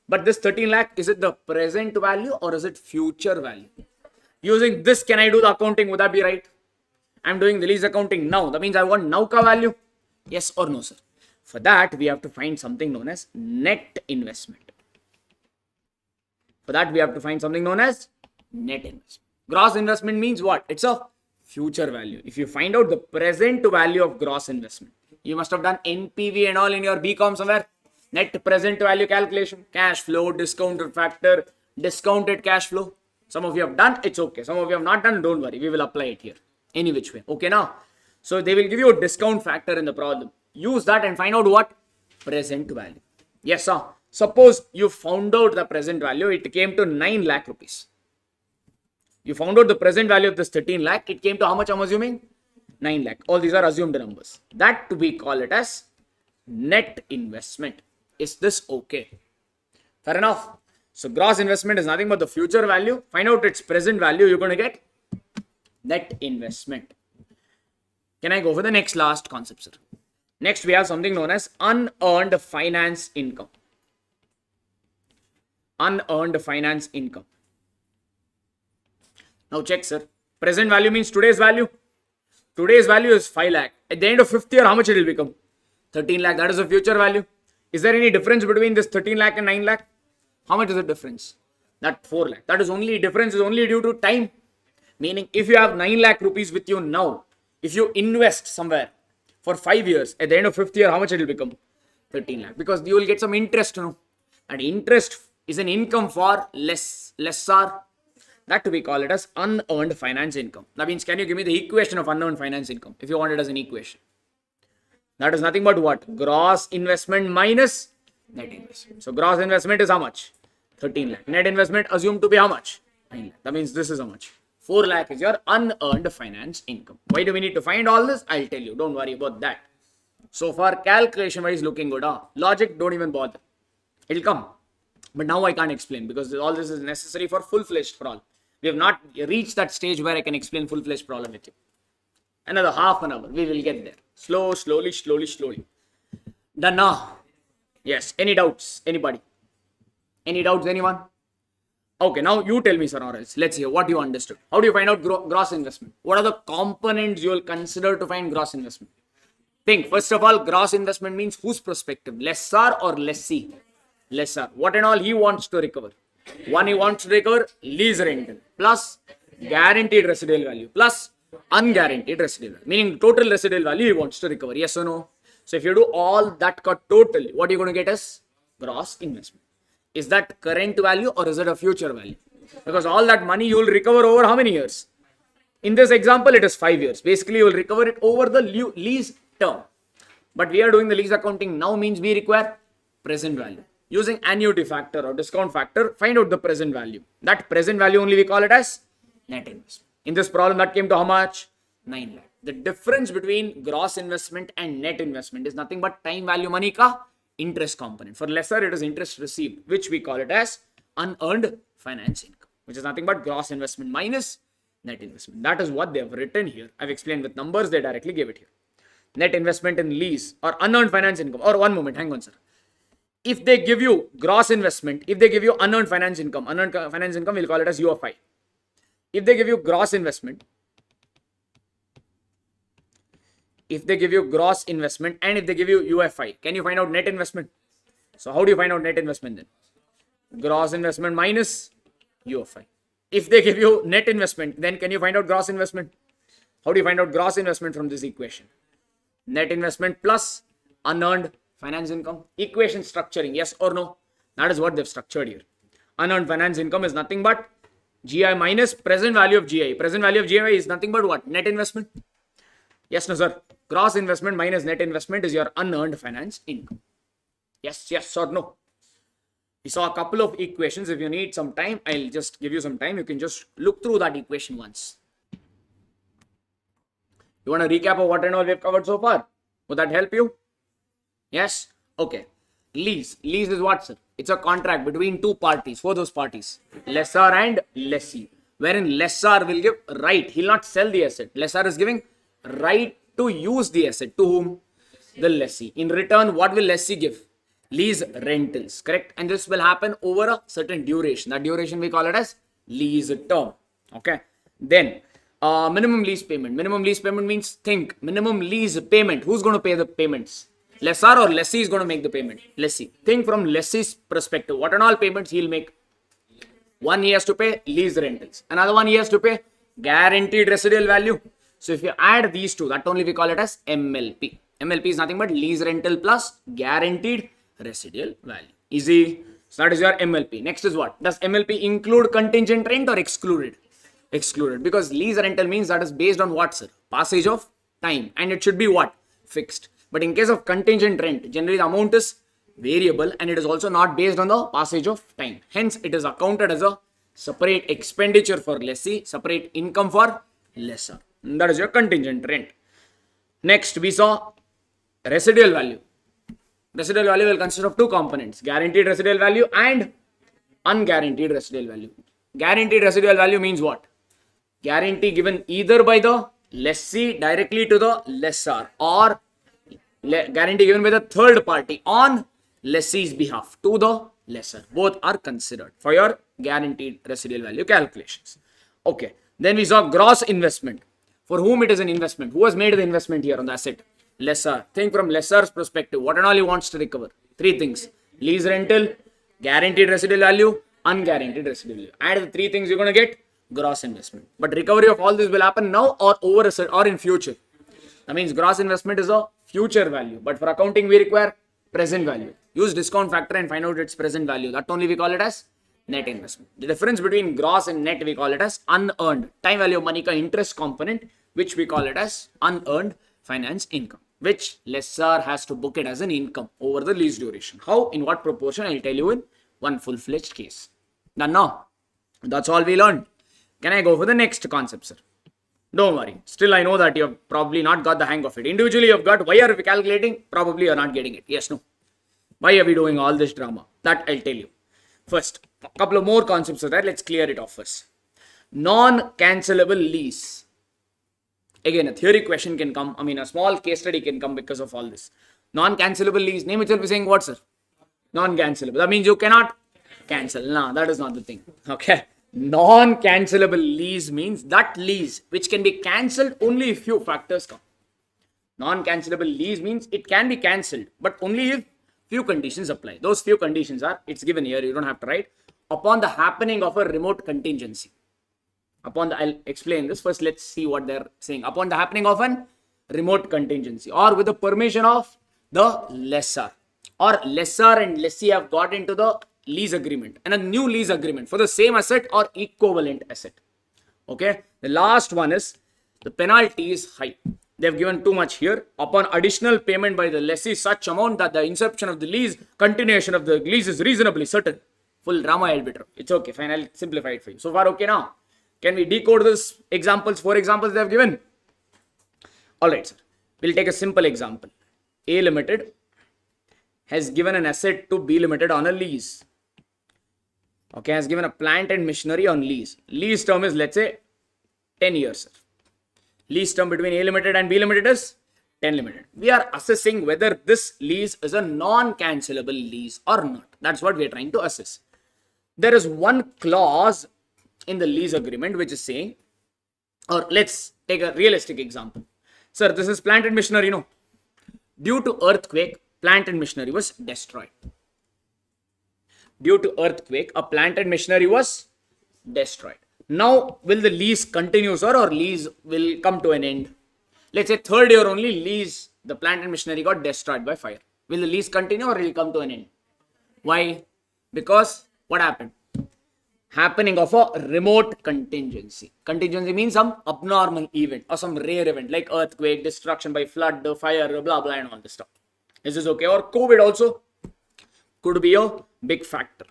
[SPEAKER 1] But this 13 lakh, is it the present value or is it future value? Using this, can I do the accounting? Would that be right? I'm doing the lease accounting now. That means I want now ka value. Yes or no, sir? For that, we have to find something known as net investment. For that, we have to find something known as net investment. Gross investment means what? It's a future value. If you find out the present value of gross investment, you must have done NPV and all in your BCom somewhere. Net present value calculation, cash flow, discounted factor, discounted cash flow. Some of you have done, it's okay. Some of you have not done, don't worry. We will apply it here. Any which way. Okay now? So they will give you a discount factor in the problem. Use that and find out what? Present value. Yes, sir. Suppose you found out the present value. It came to 9 lakh rupees. You found out the present value of this 13 lakh. It came to how much I'm assuming? 9 lakh. All these are assumed numbers. That we call it as net investment. Is this okay? Fair enough. So gross investment is nothing but the future value. Find out its present value. You're going to get net investment. Can I go for the next last concept, sir? Next, we have something known as unearned finance income. Unearned finance income. Now check, sir. Present value means today's value. Today's value is 5 lakh. At the end of 5th year, how much it will become? 13 lakh. That is the future value. Is there any difference between this 13 lakh and 9 lakh? How much is the difference? That 4 lakh. That is only difference is only due to time. Meaning, if you have 9 lakh rupees with you now, if you invest somewhere for 5 years, at the end of 5th year, how much it will become? 13 lakh. Because you will get some interest, no? And interest is an income for lessor. That we call it as unearned finance income. That means, can you give me the equation of unearned finance income if you want it as an equation? That is nothing but what? Gross investment minus net investment. So gross investment is how much? 13 lakh. Net investment assumed to be how much? 9 lakh. That means this is how much? 4 lakh is your unearned finance income. Why do we need to find all this? I'll tell you. Don't worry about that. So far, calculation wise looking good. Logic, don't even bother. It'll come. But now I can't explain because all this is necessary for full-fledged problem. We have not reached that stage where I can explain full-fledged problem with you. Another half an hour. We will get there. Slowly. Done now. Yes. Any doubts? Anybody? Any doubts? Anyone? Okay. Now you tell me, sir, or else. Let's hear what you understood. How do you find out gross investment? What are the components you will consider to find gross investment? Think. First of all, gross investment means whose perspective? Lessor or lessee? Lessor. What and all he wants to recover? One, he wants to recover lease rental plus guaranteed residual value plus unguaranteed residual value. Meaning total residual value he wants to recover. Yes or no? So if you do all that cut total, what are you going to get as gross investment? Is that current value or is it a future value? Because all that money you will recover over how many years? In this example, it is 5 years. Basically, you will recover it over the lease term. But we are doing the lease accounting now means we require present value. Using annuity factor or discount factor, find out the present value. That present value only we call it as net investment. In this problem, that came to how much? 9 lakh. The difference between gross investment and net investment is nothing but time value money ka interest component. For lesser, it is interest received, which we call it as unearned finance income, which is nothing but gross investment minus net investment. That is what they have written here. I've explained with numbers, they directly gave it here. Net investment in lease or unearned finance income. Or one moment, hang on, sir. If they give you gross investment, if they give you unearned finance income, we'll call it as UFI. If they give you gross investment, and if they give you UFI, can you find out net investment? So how do you find out net investment then? Gross investment minus UFI. If they give you net investment, then can you find out gross investment? How do you find out gross investment from this equation? Net investment plus unearned finance income. Equation structuring, yes or no? That is what they've structured here. Unearned finance income is nothing but GI minus present value of GI. Present value of GI is nothing but what? Net investment. Yes, no, sir. Gross investment minus net investment is your unearned finance income. Yes or no? We saw a couple of equations. If you need some time, I'll just give you some time. You can just look through that equation once. You want a recap of what and all we've covered so far? Would that help you? Yes? Okay. Lease. Lease is what, sir? It's a contract between two parties. For those parties, lessor and lessee. Wherein lessor will give right. He'll not sell the asset. Lessor is giving right to use the asset. To whom? The lessee. In return, what will lessee give? Lease rentals. Correct? And this will happen over a certain duration. That duration we call it as lease term. Okay. Then, minimum lease payment. Minimum lease payment means think. Minimum lease payment. Who's going to pay the payments? Lessor or lessee is going to make the payment? Lessee. Think from lessee's perspective. What and all payments he'll make? One he has to pay lease rentals. Another one he has to pay guaranteed residual value. So if you add these two, that only we call it as MLP. MLP is nothing but lease rental plus guaranteed residual value. Easy. So that is your MLP. Next is what? Does MLP include contingent rent or excluded? Excluded. Because lease rental means that is based on what, sir? Passage of time. And it should be what? Fixed. But in case of contingent rent, generally the amount is variable and it is also not based on the passage of time. Hence, it is accounted as a separate expenditure for lessee, separate income for lessor. That is your contingent rent. Next, we saw residual value. Residual value will consist of two components, guaranteed residual value and unguaranteed residual value. Guaranteed residual value means what? Guarantee given either by the lessee directly to the lessor or guarantee given by the third party on lessee's behalf to the lessor. Both are considered for your guaranteed residual value calculations. Okay. Then we saw gross investment. For whom it is an investment? Who has made the investment here on the asset? Lessor. Think from lessor's perspective. What and all he wants to recover? Three things. Lease rental, guaranteed residual value, unguaranteed residual value. Add the three things, you're going to get gross investment. But recovery of all this will happen now or or in future. That means gross investment is a future value. But for accounting, we require present value. Use discount factor and find out its present value. That only we call it as net investment. The difference between gross and net we call it as unearned. Time value of money ka interest component, which we call it as unearned finance income, which lessor has to book it as an income over the lease duration. How, in what proportion, I'll tell you in one full-fledged case. Done now? That's all we learned. Can I go for the next concept, sir? Don't worry. Still, I know that you have probably not got the hang of it. Individually, you have got. Why are we calculating? Probably you're not getting it. Yes, no. Why are we doing all this drama? That I'll tell you. First, a couple of more concepts of that. Let's clear it off first. Non-cancelable lease. Again, a theory question can come. I mean, a small case study can come because of all this. Non-cancelable lease. Name itself is saying what, sir? Non-cancelable. That means you cannot cancel. No, that is not the thing. Okay. Non-cancelable lease means that lease which can be cancelled only if few factors come. Non-cancelable lease means it can be cancelled, but only if few conditions apply. Those few conditions are, it's given here, you don't have to write, upon the happening of a remote contingency. I'll explain this. First, let's see what they're saying. Upon the happening of an remote contingency or with the permission of the lessor, or lessor and lessee have got into the lease agreement and a new lease agreement for the same asset or equivalent asset. Okay. The last one is the penalty is high. They've given too much here. Upon additional payment by the lessee such amount that the inception of the lease, continuation of the lease is reasonably certain. Full drama I'll be. It's okay. Fine. I'll simplify it for you. So far, okay now? Can we decode this examples? 4 examples they have given. Alright, sir. We'll take a simple example. A Limited has given an asset to B Limited on a lease. Okay, has given a plant and machinery on lease. Lease term is, let's say, 10 years. Sir. Lease term between A Limited and B Limited is 10 Limited. We are assessing whether this lease is a non-cancelable lease or not. That's what we are trying to assess. There is one clause in the lease agreement which is saying, or let's take a realistic example. Sir, this is plant and machinery, no? Due to earthquake, plant and machinery was destroyed. Due to earthquake, a plant and machinery was destroyed. Now, will the lease continue, sir, or lease will come to an end? Let's say 3rd year only lease, the plant and machinery got destroyed by fire. Will the lease continue or will it come to an end? Why? Because what happened? happening of a remote contingency. Contingency means some abnormal event or some rare event like earthquake, destruction by flood, fire, blah blah, and all this stuff. Is this okay? Or COVID also could be a big factor.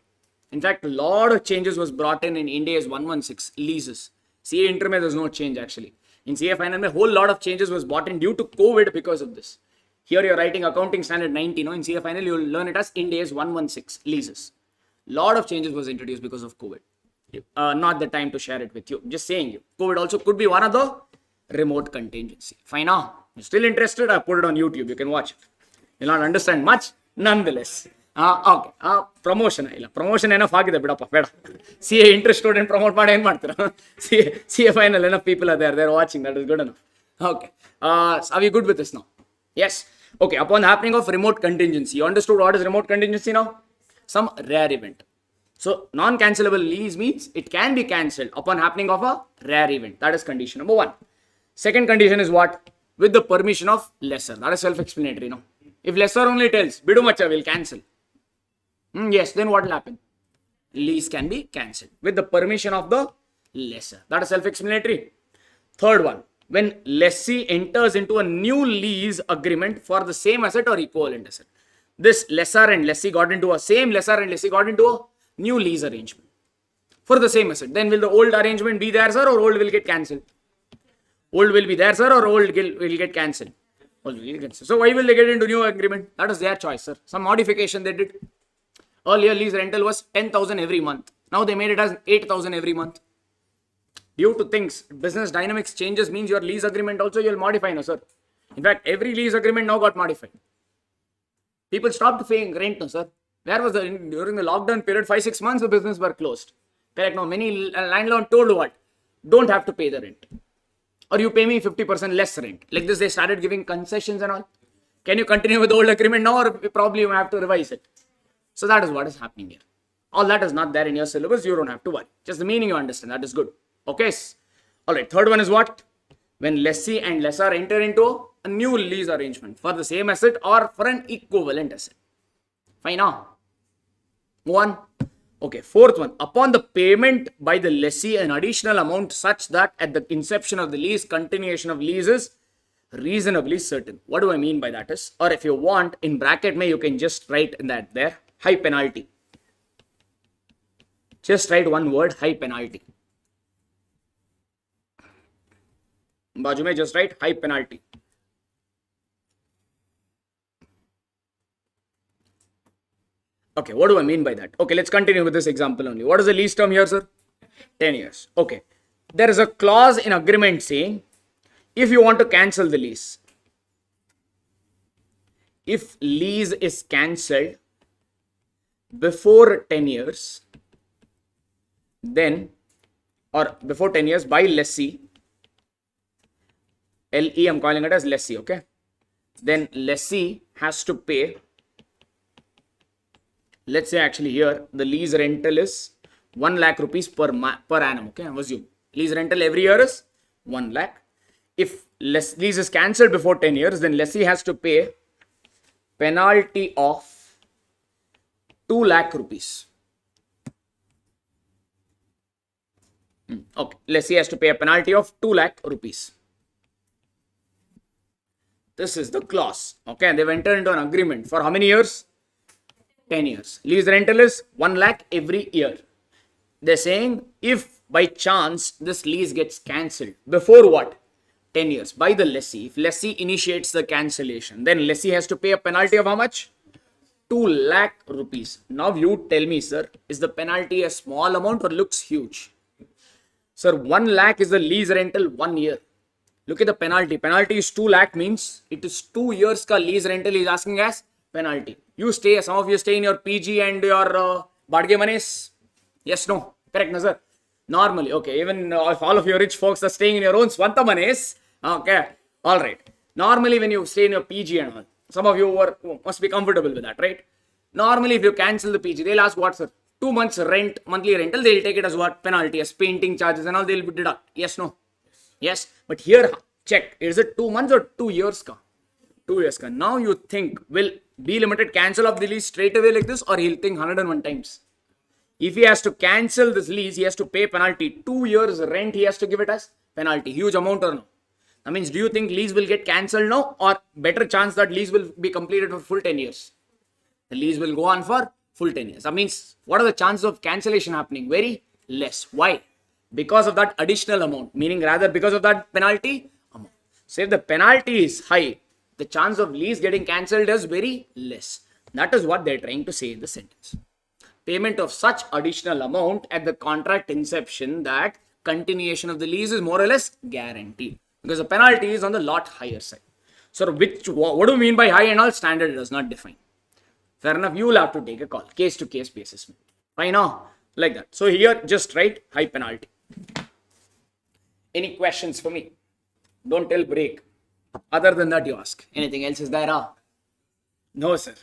[SPEAKER 1] In fact, a lot of changes was brought in India as 116 leases. CA Inter mein there's no change actually. In CA Final, a whole lot of changes was brought in due to COVID because of this. Here you're writing accounting standard 90, no? In CA Final, you'll learn it as Ind AS 116 leases. Lot of changes was introduced because of COVID. Not the time to share it with you. Just saying you. COVID also could be one of the remote contingency. Fine now. You're still interested? I put it on YouTube. You can watch it. You'll not understand much. Nonetheless. Okay. Promotion. Promotion enough agide bidappa. Beda. CA Inter student promote ಮಾಡಿ ಏನು ಮಾಡ್ತೀರಾ? CA final enough people are there. They're watching. That is good enough. Okay. Are we good with this now? Yes. Okay. Upon happening of remote contingency. You understood what is remote contingency now? Some rare event. So non-cancelable lease means it can be cancelled upon happening of a rare event. That is condition number 1. Second condition is what? With the permission of lessor. That is self-explanatory, no? If lessor only tells, bidu macha, will cancel. Yes, then what will happen? Lease can be cancelled with the permission of the lessor. That is self-explanatory. Third one, when lessee enters into a new lease agreement for the same asset or equivalent asset. This lessor and lessee got into a new lease arrangement for the same asset. Then will the old arrangement be there, sir, or old will get cancelled? Old will be there, sir, or old will get cancelled? Old will get cancelled. So why will they get into new agreement? That is their choice, sir. Some modification they did. Earlier lease rental was 10,000 every month. Now they made it as 8,000 every month. Due to things, business dynamics changes means your lease agreement also you'll modify, no, sir. In fact, every lease agreement now got modified. People stopped paying rent, no, sir. Where was during the lockdown period, 5-6 months the business were closed. Correct? Now many landlord told what? Don't have to pay the rent. Or you pay me 50% less rent. Like this, they started giving concessions and all. Can you continue with the old agreement now, or probably you have to revise it? So that is what is happening here. All that is not there in your syllabus. You don't have to worry. Just the meaning you understand. That is good. Okay. Alright. Third one is what? When lessee and lessor enter into a new lease arrangement for the same asset or for an equivalent asset. Fine now. Move on. Okay, fourth one. Upon the payment by the lessee an additional amount such that at the inception of the lease, continuation of lease is reasonably certain. What do I mean by that is, or if you want, in bracket you can just write that there, high penalty. Just write one word, high penalty. बाजू में just write high penalty. Okay, what do I mean by that? Okay, let's continue with this example only. What is the lease term here, sir? 10 years. Okay. There is a clause in agreement saying, if you want to cancel the lease, if lease is cancelled before 10 years, then, or before 10 years by lessee, LE I'm calling it as lessee, okay? Then lessee has to pay, let's say actually here the lease rental is 1 lakh rupees per annum, okay? I assume lease rental every year is 1 lakh. If lease is cancelled before 10 years, then lessee has to pay penalty of 2 lakh rupees. Okay, lessee has to pay a penalty of 2 lakh rupees. This is the clause. Okay, they've entered into an agreement for how many years? 10 years. Lease rental is 1 lakh every year. They're saying if by chance this lease gets cancelled before what? 10 years by the lessee. If lessee initiates the cancellation, then lessee has to pay a penalty of how much? 2 lakh rupees. Now you tell me, sir, is the penalty a small amount or looks huge? Sir, 1 lakh is the lease rental 1 year. Look at the penalty. Penalty is 2 lakh means it is 2 years ka lease rental is asking as penalty. You stay, some of you stay in your PG and your Badge Manes. Yes, no. Correct, no, sir? Normally, okay. Even if all of your rich folks are staying in your own Swanta Manes, okay. Alright. Normally, when you stay in your PG and all, some of you must be comfortable with that, right? Normally, if you cancel the PG, they'll ask what, sir? 2 months rent, monthly rental, they'll take it as what? Penalty, as painting charges and all, they'll deduct. Yes, no? Yes. But here, check. Is it 2 months or 2 years ka? 2 years ka. Now you think, will Be Limited cancel off the lease straight away like this, or he'll think 101 times? If he has to cancel this lease, he has to pay penalty. 2 years rent, he has to give it as penalty. Huge amount or no? That means, do you think lease will get cancelled now, or better chance that lease will be completed for full 10 years? The lease will go on for full 10 years. That means, what are the chances of cancellation happening? Very less. Why? Because of that additional amount, meaning rather because of that penalty amount. So if the penalty is high, the chance of lease getting cancelled is very less. That is what they're trying to say in the sentence. Payment of such additional amount at the contract inception that continuation of the lease is more or less guaranteed, because the penalty is on the lot higher side. So what do we mean by high and all? Standard does not define. Fair enough, you will have to take a call, case to case basis. Fine now, like that. So here just write high penalty. Any questions for me? Don't tell break. Other than that, you ask. Anything else is there? No, sir.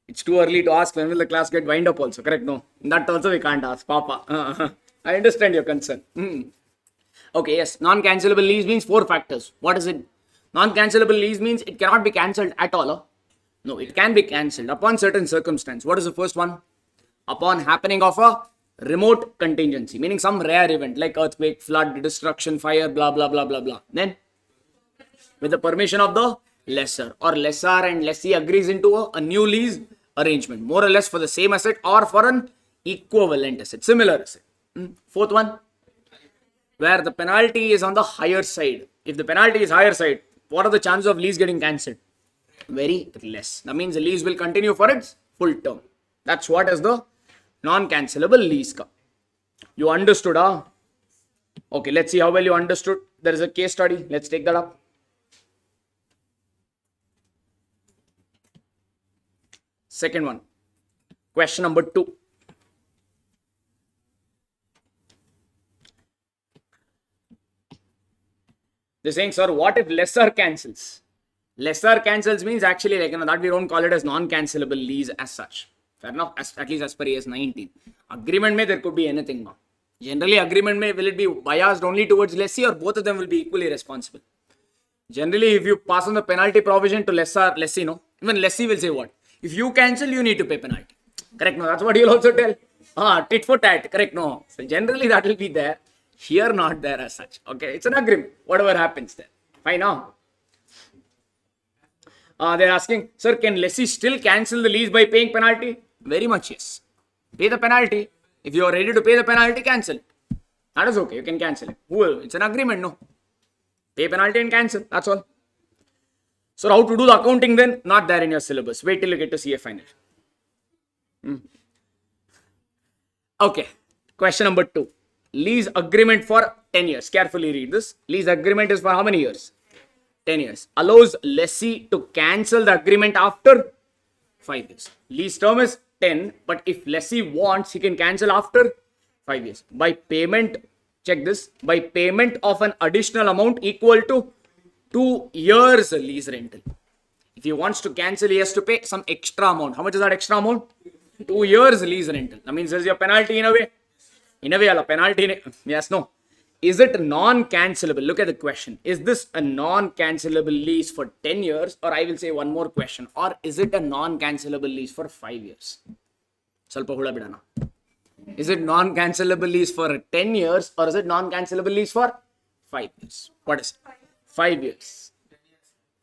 [SPEAKER 1] It's too early to ask. When will the class get wind up also? Correct? No. That also we can't ask. Papa. I understand your concern. Okay, yes. Non-cancelable lease means 4 factors. What is it? Non-cancelable lease means it cannot be cancelled at all. No, it can be cancelled upon certain circumstance. What is the first one? Upon happening of a remote contingency, meaning some rare event like earthquake, flood, destruction, fire, blah, blah, blah, blah, blah. Then, with the permission of the lessor, or lessor and lessee agrees into a new lease arrangement, more or less for the same asset or for an equivalent asset, similar asset. Fourth one, where the penalty is on the higher side. If the penalty is higher side, what are the chances of lease getting cancelled? Very less. That means the lease will continue for its full term. That's what is the non-cancelable lease. You understood, huh? Okay, let's see how well you understood. There is a case study. Let's take that up. Second one. Question number 2. They're saying, sir, what if lessor cancels? Lessor cancels means actually that we don't call it as non-cancelable lease as such. Fair enough, at least as per AS 19. Agreement may there could be anything now. Generally, agreement may, will it be biased only towards lessee, or both of them will be equally responsible? Generally, if you pass on the penalty provision to lessee, no? Even lessee will say what? If you cancel, you need to pay penalty. Correct? No, that's what he'll also tell. Tit for tat. Correct? No. So generally, that will be there. Here, not there as such. Okay, it's an agreement. Whatever happens there. Fine now. They're asking, sir, can lessee still cancel the lease by paying penalty? Very much yes. Pay the penalty. If you are ready to pay the penalty, cancel it. That is okay. You can cancel it. It's an agreement, no? Pay penalty and cancel. That's all. So how to do the accounting then? Not there in your syllabus. Wait till you get to CA final. Okay. Question number 2. Lease agreement for 10 years. Carefully read this. Lease agreement is for how many years? 10 years. Allows lessee to cancel the agreement after 5 years. Lease term is 10, but if lessee wants, he can cancel after 5 years. By payment, check this, by payment of an additional amount equal to 2 years lease rental. If he wants to cancel, he has to pay some extra amount. How much is that extra amount? 2 years lease rental. That means there's your penalty in a way. In a way, penalty. Yes, no. Is it non-cancelable? Look at the question. Is this a non-cancelable lease for 10 years? Or I will say one more question. Or is it a non-cancelable lease for 5 years? Salpa hula bidana. Is it non-cancelable lease for 10 years? Or is it non-cancelable lease for 5 years? What is it? 5 years.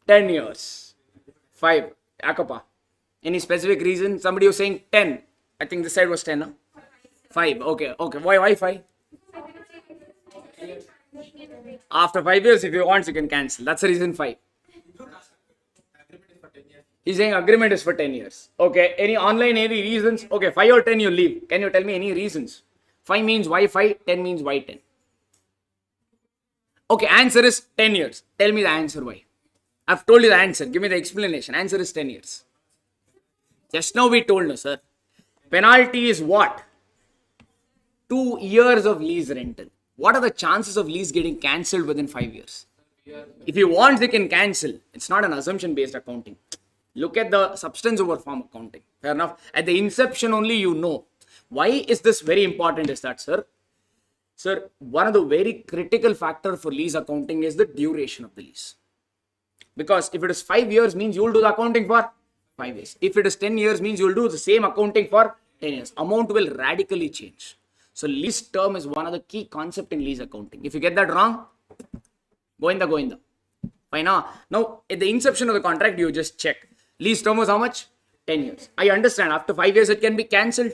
[SPEAKER 1] 10 years. 5. Akapa. Any specific reason? Somebody was saying 10. I think this side was 10. No? 5. Okay. Okay. Why 5? After 5 years, if you want, you can cancel. That's the reason 5. He's saying agreement is for 10 years. Okay. Any reasons? Okay. 5 or 10 you leave. Can you tell me any reasons? 5 means why 5? 10 means why 10? Okay. Answer is 10 years. Tell me the answer why. I've told you the answer. Give me the explanation. Answer is 10 years. Just now we told you, sir. Penalty is what? 2 years of lease rental. What are the chances of lease getting cancelled within 5 years? If he wants, they can cancel. It's not an assumption-based accounting. Look at the substance over form accounting. Fair enough. At the inception only you know. Why is this very important is that, sir? Sir, one of the very critical factor for lease accounting is the duration of the lease. Because if it is 5 years means you will do the accounting for 5 years. If it is 10 years means you will do the same accounting for 10 years. Amount will radically change. So lease term is one of the key concept in lease accounting. If you get that wrong, Goinda. Fine. Now, at the inception of the contract, you just check. Lease term was how much? 10 years. I understand. After 5 years, it can be cancelled.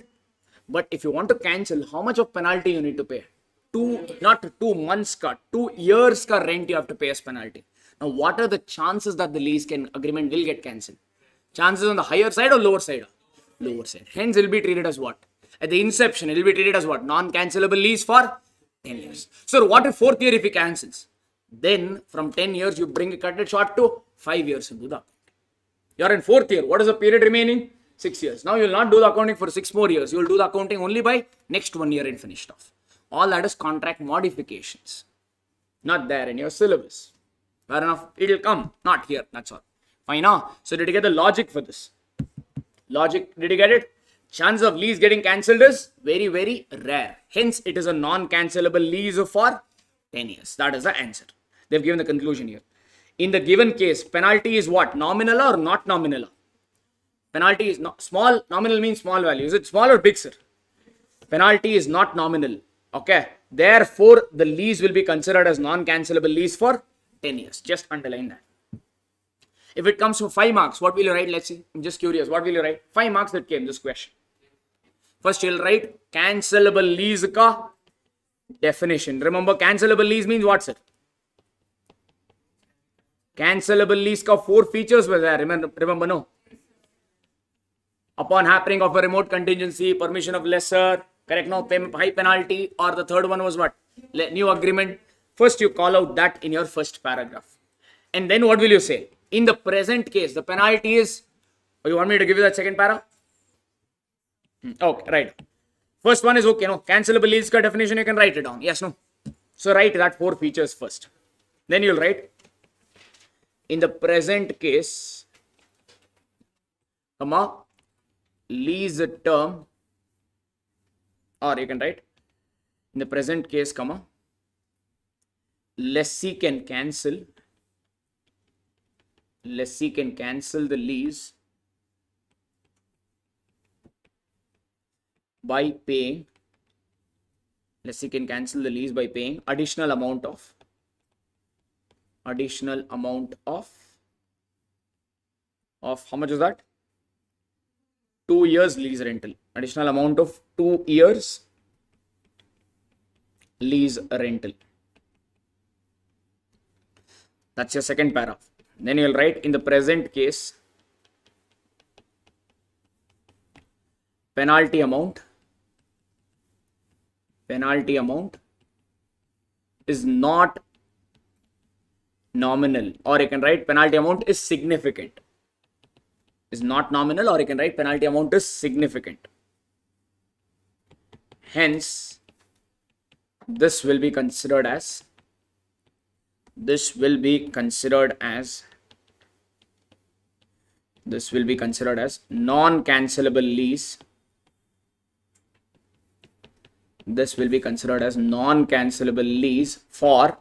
[SPEAKER 1] But if you want to cancel, how much of penalty you need to pay? Not 2 months ka, 2 years ka rent you have to pay as penalty. Now, what are the chances that the lease agreement will get cancelled? Chances on the higher side or lower side? Lower side. Hence, it will be treated as what? At the inception, it will be treated as what? Non-cancelable lease for 10 years. So, what if 4th year if he cancels? Then, from 10 years, you cut it short to 5 years and do that. You are in 4th year. What is the period remaining? 6 years. Now, you will not do the accounting for 6 more years. You will do the accounting only by next 1 year and finished off. All that is contract modifications. Not there in your syllabus. Fair enough. It will come. Not here. That's all. Fine. So, did you get the logic for this? Logic. Did you get it? Chance of lease getting cancelled is very, very rare. Hence, it is a non-cancelable lease for 10 years. That is the answer. They've given the conclusion here. In the given case, penalty is what? Nominal or not nominal? Penalty is not small. Nominal means small value. Is it small or big, sir? Penalty is not nominal. Okay. Therefore, the lease will be considered as non-cancelable lease for 10 years. Just underline that. If it comes to 5 marks, what will you write? Let's see. I'm just curious. What will you write? 5 marks that came this question. First, you'll write cancelable lease ka definition. Remember, cancelable lease means what, sir? Cancelable lease ka 4 features were there. Remember, no? Upon happening of a remote contingency, permission of lessor, correct? No, high penalty, or the third one was what? New agreement. First, you call out that in your first paragraph. And then what will you say? In the present case, the penalty is, you want me to give you that second para? Okay, right. First one is okay, no? Cancelable lease ka definition, you can write it down. Yes, no? So write that 4 features first. Then you'll write, in the present case, lease term, or you can write, in the present case, lessee can cancel the lease by paying, additional amount of how much is that? 2 years lease rental. Additional amount of 2 years lease rental. That's your second paragraph. Then you'll write, in the present case, penalty amount is not nominal, or you can write penalty amount is significant. Is not nominal, or you can write penalty amount is significant. Hence, this will be considered as non-cancelable lease. This will be considered as non-cancelable lease for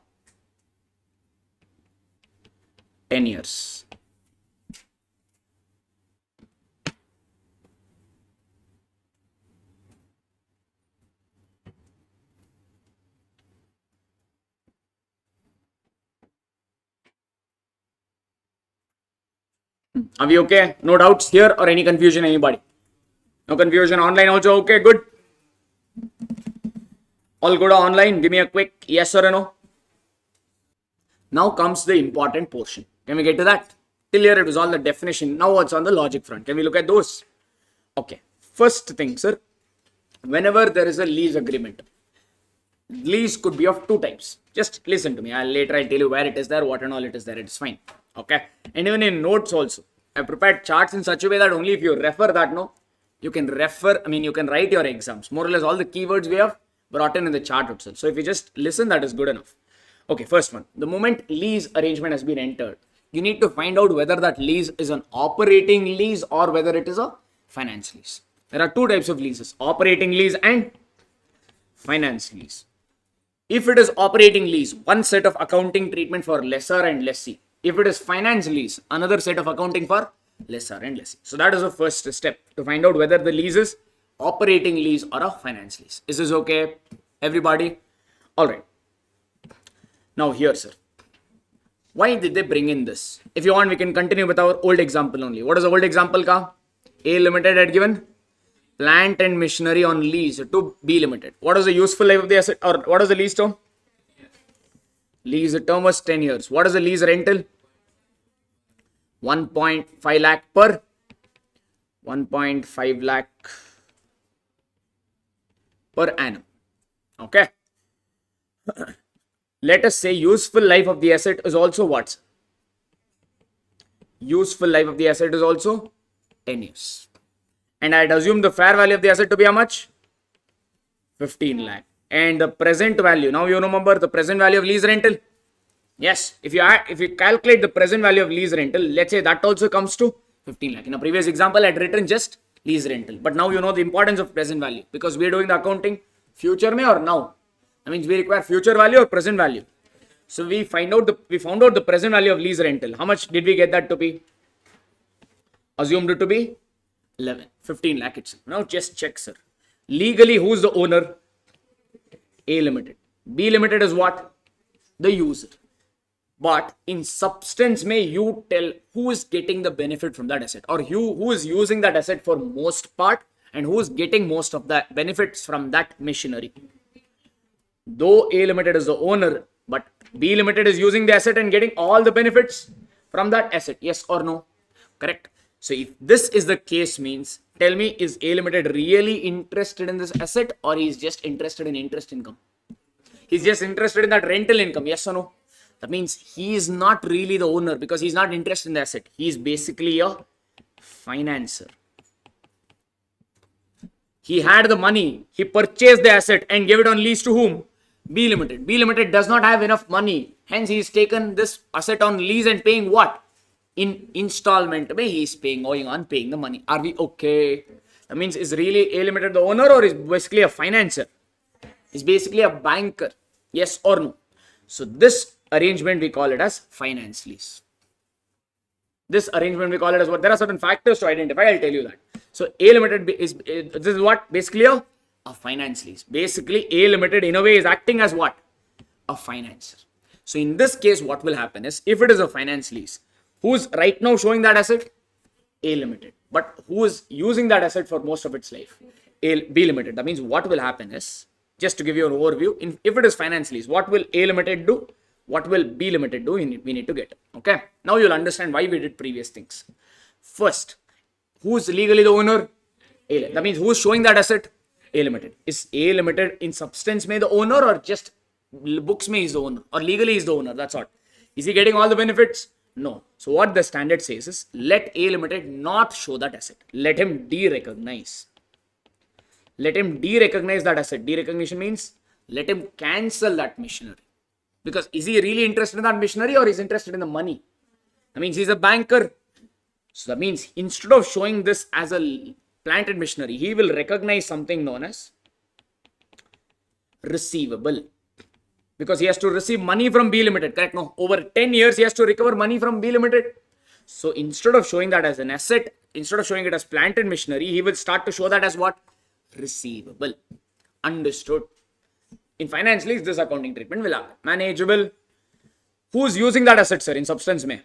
[SPEAKER 1] 10 years. Are we okay? No doubts here or any confusion, anybody? No confusion. Online also okay? Good. All good online? Give me a quick yes or a no. Now comes the important portion. Can we get to that? Till here it was all the definition. Now what's on the logic front? Can we look at those? Okay. First thing, sir. Whenever there is a lease agreement, lease could be of 2 types. Just listen to me. Later I'll tell you where it is there, what and all it is there. It is fine. Okay. And even in notes also, I prepared charts in such a way that only if you refer that, you can write your exams. More or less all the keywords we have brought in the chart itself. So if you just listen, that is good enough. Okay, first one. The moment lease arrangement has been entered, you need to find out whether that lease is an operating lease or whether it is a finance lease. There are 2 types of leases, operating lease and finance lease. If it is operating lease, one set of accounting treatment for lessor and lessee. If it is finance lease, another set of accounting for lessor and lessee. So that is the first step to find out whether the lease is operating lease or a finance lease. Is this okay, everybody? All right. Now here, sir. Why did they bring in this? If you want, we can continue with our old example only. What is the old example ka? A Limited had given plant and machinery on lease to B Limited. What is the useful life of the asset, or what is the lease term? Lease term was 10 years. What is the lease rental? 1.5 lakh per 1.5 lakh per annum. Okay. Let us say useful life of the asset is also what? Useful life of the asset is also 10 years. And I'd assume the fair value of the asset to be how much? 15 lakh. And the present value, now you remember the present value of lease rental? Yes, if you calculate the present value of lease rental, let's say that also comes to 15 lakh. In a previous example, I'd written just lease rental. But now you know the importance of present value because we're doing the accounting future mein or now. That means we require future value or present value. So we found out the present value of lease rental. How much did we get that to be? Assumed it to be 15 lakh itself. Now just check, sir. Legally, who's the owner? A Limited. B Limited is what? The user. But in substance, may you tell who is getting the benefit from that asset, or who is using that asset for most part, and who is getting most of the benefits from that machinery. Though A Limited is the owner, but B Limited is using the asset and getting all the benefits from that asset. Yes or no? Correct. So if this is the case, means tell me, is A Limited really interested in this asset, or he's just interested in interest income? He's just interested in that rental income. Yes or no? That means he is not really the owner because he's not interested in the asset. He is basically a financer. He had the money. He purchased the asset and gave it on lease to whom? B Limited. B Limited does not have enough money. Hence, he's taken this asset on lease and paying what? In installment. He's going on paying the money. Are we okay? That means, is really A Limited the owner, or is basically a financer? Is basically a banker. Yes or no? So this arrangement we call it as finance lease. This arrangement we call it as what? There are certain factors to identify. I'll tell you that. So A Limited is this is what? Basically a finance lease. Basically A Limited in a way is acting as what? A financer. So in this case, what will happen is, if it is a finance lease, who's right now showing that asset? A Limited. But who is using that asset for most of its life? B Limited. That means what will happen is, just to give you an overview, if it is finance lease, what will A Limited do? What will B Limited do? We need to get. Okay. Now you'll understand why we did previous things. First, who's legally the owner? A Limited. That means who's showing that asset? A Limited. Is A Limited in substance may the owner, or just books may is the owner, or legally is the owner? That's all. Is he getting all the benefits? No. So what the standard says is, let A Limited not show that asset. Let him derecognize. Let him derecognize that asset. Derecognition means let him cancel that machinery. Because is he really interested in that machinery, or is he interested in the money? That means he's a banker. So that means instead of showing this as a planted machinery, he will recognize something known as receivable. Because he has to receive money from B Limited, correct? No, over 10 years, he has to recover money from B Limited. So instead of showing that as an asset, instead of showing it as planted machinery, he will start to show that as what? Receivable. Understood? In finance lease, this accounting treatment will happen. Manageable. Who's using that asset, sir? In substance, may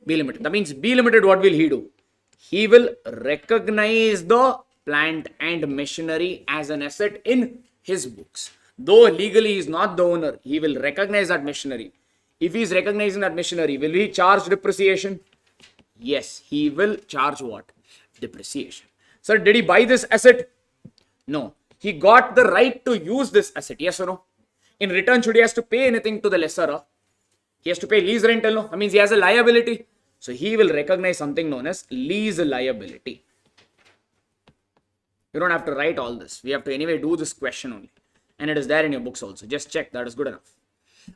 [SPEAKER 1] B Limited. That means B Limited, what will he do? He will recognize the plant and machinery as an asset in his books. Though legally he is not the owner, he will recognize that machinery. If he is recognizing that machinery, will he charge depreciation? Yes, he will charge what? Depreciation. Sir, did he buy this asset? No. He got the right to use this asset. Yes or no? In return, should he has to pay anything to the lessor? He has to pay lease rental. No? That means he has a liability. So he will recognize something known as lease liability. You don't have to write all this. We have to anyway do this question only. And it is there in your books also. Just check. That is good enough.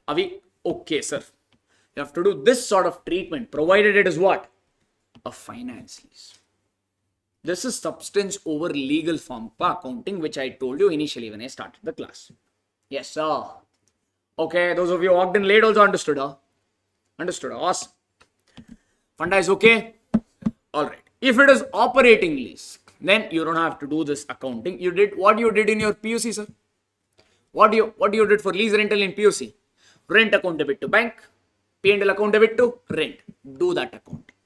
[SPEAKER 1] Are we okay, sir? You have to do this sort of treatment, provided it is what? A finance lease. This is substance over legal form accounting, which I told you initially when I started the class. Yes, sir. Okay, those of you who walked in late also understood, huh? Understood. Awesome. Funda is okay? Alright. If it is operating lease, then you don't have to do this accounting. You did what you did in your PUC, sir. What you did for lease rental in PUC? Rent account debit to bank, P&L account debit to rent. Do that accounting.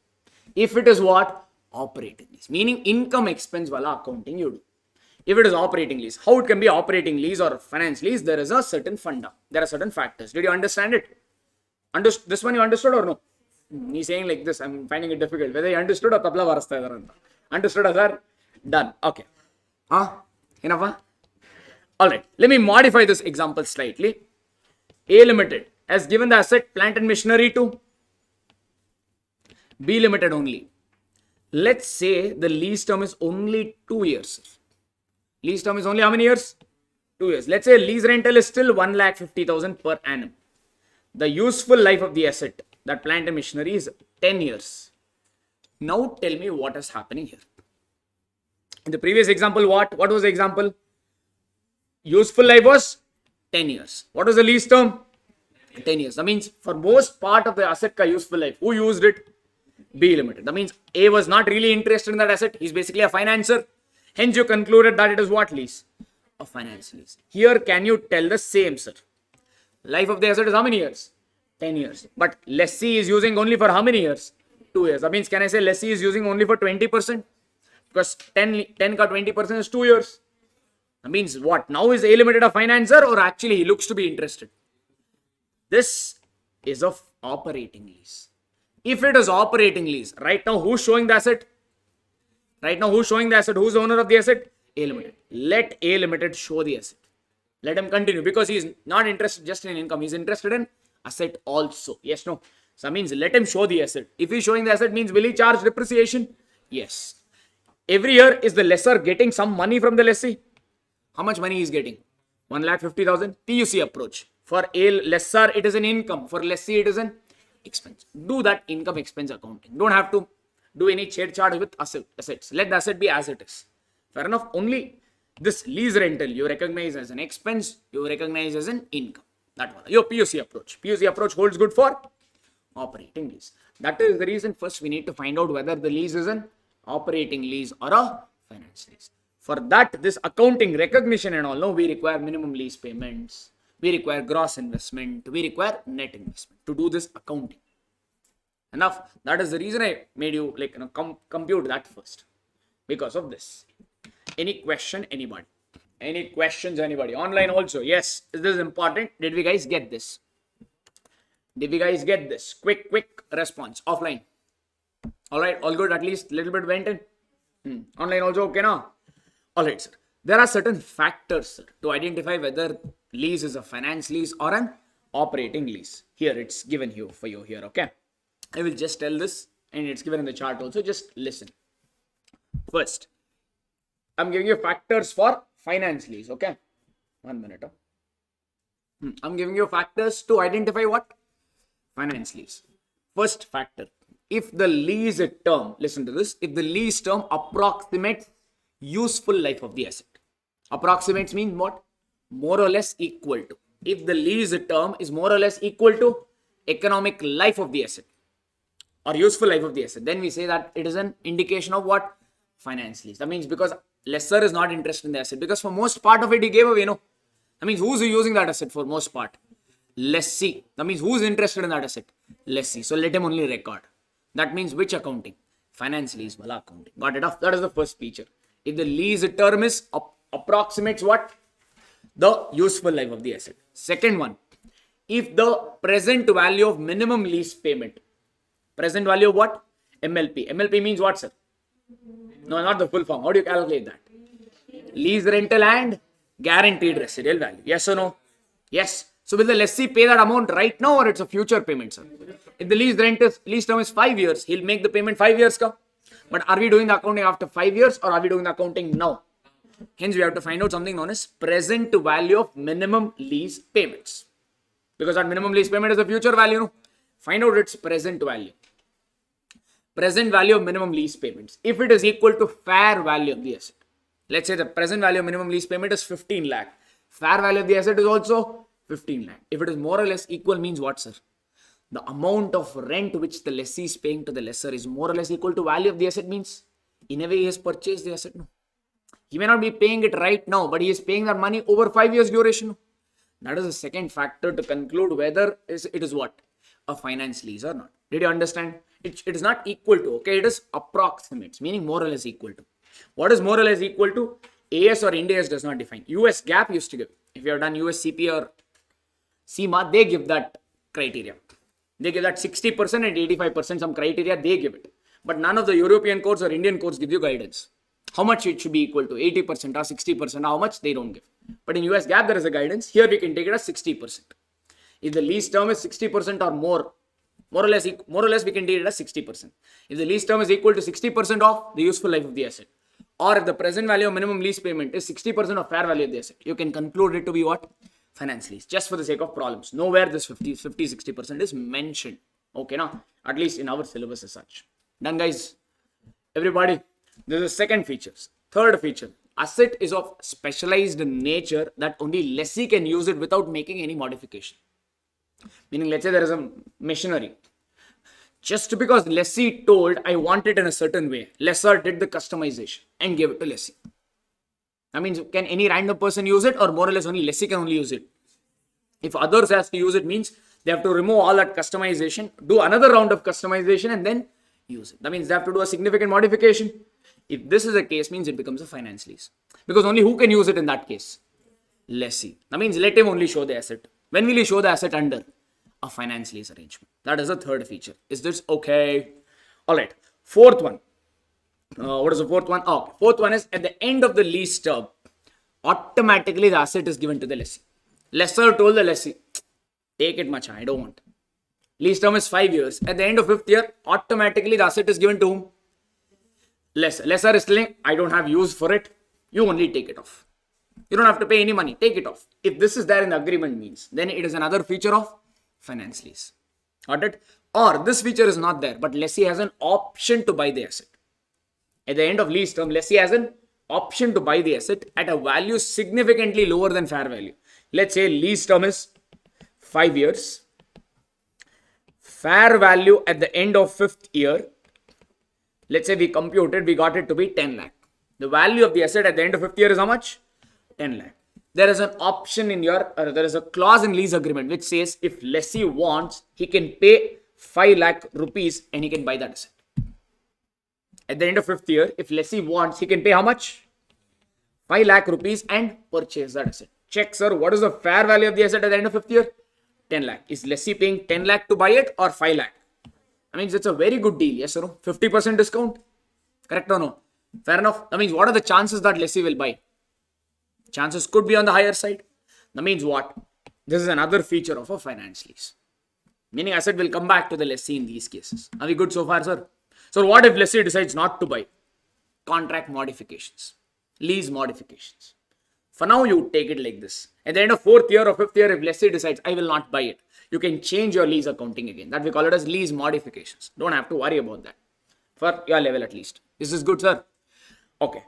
[SPEAKER 1] If it is what? Operating lease, meaning income expense wala accounting you do. If it is operating lease, how it can be operating lease or finance lease? There is a certain funda. There are certain factors. Did you understand it? This one you understood or no? He's saying like this. I'm finding it difficult. Whether you understood or tabla varasta idaranta. Understood, sir? Done. Okay. Enough? Alright. Let me modify this example slightly. A Limited has given the asset, plant and machinery to B Limited only. Let's say the lease term is only 2 years. Lease term is only how many years? 2 years. Let's say lease rental is still 1,50,000 per annum. The useful life of the asset, that plant and machinery, is 10 years. Now tell me what is happening here. In the previous example, what was the example? Useful life was 10 years. What was the lease term? 10 years. That means for most part of the asset ka useful life, who used it? B Limited. That means A was not really interested in that asset. He's basically a financer. Hence you concluded that it is what lease? A finance lease. Here can you tell the same, sir? Life of the asset is how many years? 10 years. But lessee is using only for how many years? 2 years. That means can I say lessee is using only for 20%? Because 10 ka 20% is 2 years. That means what? Now is A Limited a financer or actually he looks to be interested? This is of operating lease. If it is operating lease, right now who's showing the asset? Who's the owner of the asset? A Limited. Let A Limited show the asset. Let him continue because he is not interested just in income. He is interested in asset also. Yes, no. So that means let him show the asset. If he is showing the asset, means will he charge depreciation? Yes. Every year is the lessor getting some money from the lessee? How much money he is getting? 1,50,000. PUC approach. For a lessor, it is an income. For lessee, it is an expense. Do that income expense accounting. Don't have to do any charge with assets. Let the asset be as it is. Fair enough. Only this lease rental you recognize as an expense, you recognize as an income. That one. Your PUC approach. PUC approach holds good for operating lease. That is the reason first we need to find out whether the lease is an operating lease or a finance lease. For that, this accounting recognition and all, no, we require minimum lease payments. We require gross investment. We require net investment to do this accounting. Enough. That is the reason I made you compute that first. Because of this. Any question, anybody? Any questions, anybody? Online also. Yes. This is important. Did we guys get this? Quick response. Offline. Alright. All good. At least a little bit went in. Online also okay now? Alright, sir. There are certain factors, sir, to identify whether lease is a finance lease or an operating lease. Here it's given for you here, okay? I will just tell this and it's given in the chart also. Just listen. First, I'm giving you factors for finance lease, okay? 1 minute. I'm giving you factors to identify what? Finance lease. First factor. If the lease term, listen to this, if the lease term approximates useful life of the asset. Approximates means what? More or less equal to. If the lease term is more or less equal to economic life of the asset or useful life of the asset, then we say that it is an indication of what? Finance lease. That means because lessor is not interested in the asset, because for most part of it he gave away, no? That means who's using that asset for most part? Lessee. That means who's interested in that asset? Lessee. So let him only record. That means which accounting? Finance lease wala accounting. Got it off? That is the first feature. If the lease term is approximates what? The useful life of the asset. Second one, if the present value of minimum lease payment, present value of what? MLP. MLP means what, sir? No, not the full form. How do you calculate that? Lease rental and guaranteed residual value. Yes or no? Yes. So will the lessee pay that amount right now or it's a future payment, sir? If the lease term is 5 years, he'll make the payment 5 years ka. But are we doing the accounting after 5 years or are we doing the accounting now? Hence, we have to find out something known as present value of minimum lease payments. Because that minimum lease payment is the future value. No? Find out its present value. Present value of minimum lease payments. If it is equal to fair value of the asset. Let's say the present value of minimum lease payment is 15 lakh. Fair value of the asset is also 15 lakh. If it is more or less equal means what, sir? The amount of rent which the lessee is paying to the lessor is more or less equal to value of the asset means In a way, he has purchased the asset. No. He may not be paying it right now, but he is paying that money over 5 years duration. No. That is the second factor to conclude whether it is what? A finance lease or not. Did you understand? It is not equal to, okay? It is approximates, meaning more or less equal to. What is more or less equal to? AS or Ind AS does not define. US GAAP used to give. If you have done US CP or CMA, they give that criteria. They give that 60% and 85%, some criteria, they give it. But none of the European courts or Indian courts give you guidance. How much it should be equal to, 80% or 60%, how much they don't give. But in US GAAP, there is a guidance. Here we can take it as 60%. If the lease term is 60% or more or less, we can take it as 60%. If the lease term is equal to 60% of the useful life of the asset, or if the present value of minimum lease payment is 60% of fair value of the asset, you can conclude it to be what? Finance lease, just for the sake of problems. Nowhere this 50-60% is mentioned. Okay, now, at least in our syllabus as such. Done, guys? Everybody, this is second feature. Third feature, asset is of specialized nature that only lessee can use it without making any modification. Meaning, let's say there is a machinery. Just because lessee told, I want it in a certain way, lessor did the customization and gave it to lessee. That means, can any random person use it, or more or less only lessee can only use it? If others has to use it, means they have to remove all that customization, do another round of customization and then use it. That means they have to do a significant modification. If this is the case, means it becomes a finance lease. Because only who can use it in that case? Lessee. That means let him only show the asset. When will he show the asset under? A finance lease arrangement. That is the third feature. Is this okay? Alright. Fourth one. What is the fourth one? Oh, fourth one is at the end of the lease term, automatically the asset is given to the lessee. Lessor told the lessee, take it macha, I don't want. Lease term is 5 years. At the end of 5th year, automatically the asset is given to whom? Lessor. Lessor is telling, I don't have use for it. You only take it off. You don't have to pay any money. Take it off. If this is there in the agreement means, then it is another feature of finance lease. Got it? Or this feature is not there, but lessee has an option to buy the asset. At the end of lease term, lessee has an option to buy the asset at a value significantly lower than fair value. Let's say lease term is 5 years. Fair value at the end of 5th year, let's say we computed, we got it to be 10 lakh. The value of the asset at the end of 5th year is how much? 10 lakh. There is an option in your, there is a clause in lease agreement which says if lessee wants, he can pay 5 lakh rupees and he can buy that asset. At the end of 5th year, if lessee wants, he can pay how much? 5 lakh rupees and purchase that asset. Check, sir, what is the fair value of the asset at the end of 5th year? 10 lakh. Is lessee paying 10 lakh to buy it or 5 lakh? I mean, it's a very good deal, yes or no? 50% discount? Correct or no? Fair enough. That means what are the chances that lessee will buy? Chances could be on the higher side. That means what? This is another feature of a finance lease. Meaning asset will come back to the lessee in these cases. Are we good so far, sir? So what if lessee decides not to buy? Contract modifications. Lease modifications. For now, you take it like this. At the end of 4th year or 5th year, if lessee decides, I will not buy it, you can change your lease accounting again. That we call it as lease modifications. Don't have to worry about that. For your level at least. Is this good, sir? Okay.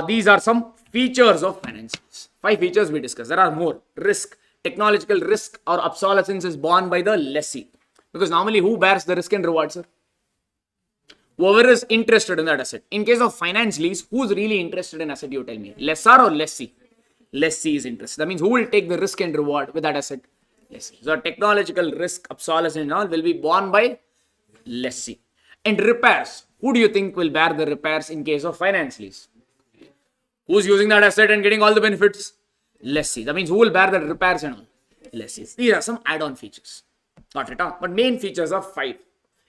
[SPEAKER 1] These are some features of finance lease. 5 features we discussed. There are more. Risk. Technological risk or obsolescence is borne by the lessee. Because normally who bears the risk and reward, sir? Whoever is interested in that asset. In case of finance lease, who's really interested in asset, you tell me? Lessor or lessee? Lessee is interested. That means who will take the risk and reward with that asset? Lessee. So technological risk, obsolescence and all will be borne by lessee. And repairs. Who do you think will bear the repairs in case of finance lease? Who's using that asset and getting all the benefits? Lessee. That means who will bear the repairs and all? Lessees. These are some add-on features. Got it, huh? But main features are 5.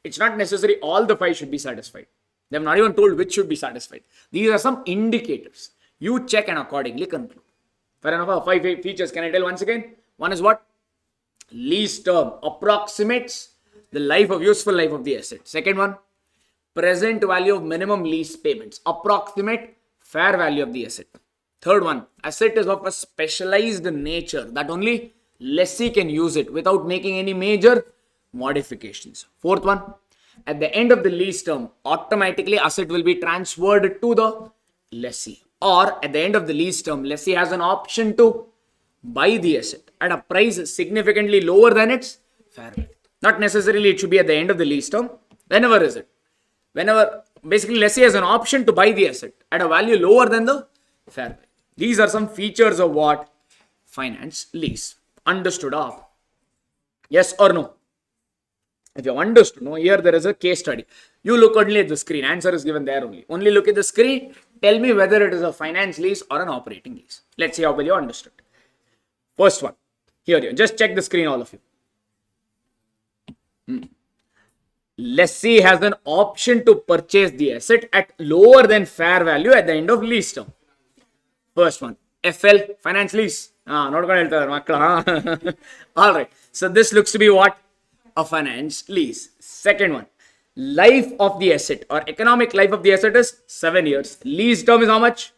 [SPEAKER 1] It's not necessary all the 5 should be satisfied. They have not even told which should be satisfied. These are some indicators. You check and accordingly conclude. Fair enough. 5 features. Can I tell once again? One is what? Lease term approximates the useful life of the asset. Second one, present value of minimum lease payments. Approximate fair value of the asset. Third one, asset is of a specialized nature that only lessee can use it without making any major modifications. Fourth one, at the end of the lease term, automatically asset will be transferred to the lessee. Or at the end of the lease term, lessee has an option to buy the asset at a price significantly lower than its fair value. Not necessarily it should be at the end of the lease term. Whenever is it? Whenever basically lessee has an option to buy the asset at a value lower than the fair value. These are some features of what? Finance lease. Understood up? Yes or no? If you have understood, no, here there is a case study. You look only at the screen. Answer is given there only. Only look at the screen. Tell me whether it is a finance lease or an operating lease. Let's see how well you understood. First one. Here, just check the screen, all of you. Lessee has an option to purchase the asset at lower than fair value at the end of lease term. First one. FL, finance lease. All right. So this looks to be what? A finance lease. Second one. Life of the asset or economic life of the asset is 7 years. Lease term is how much?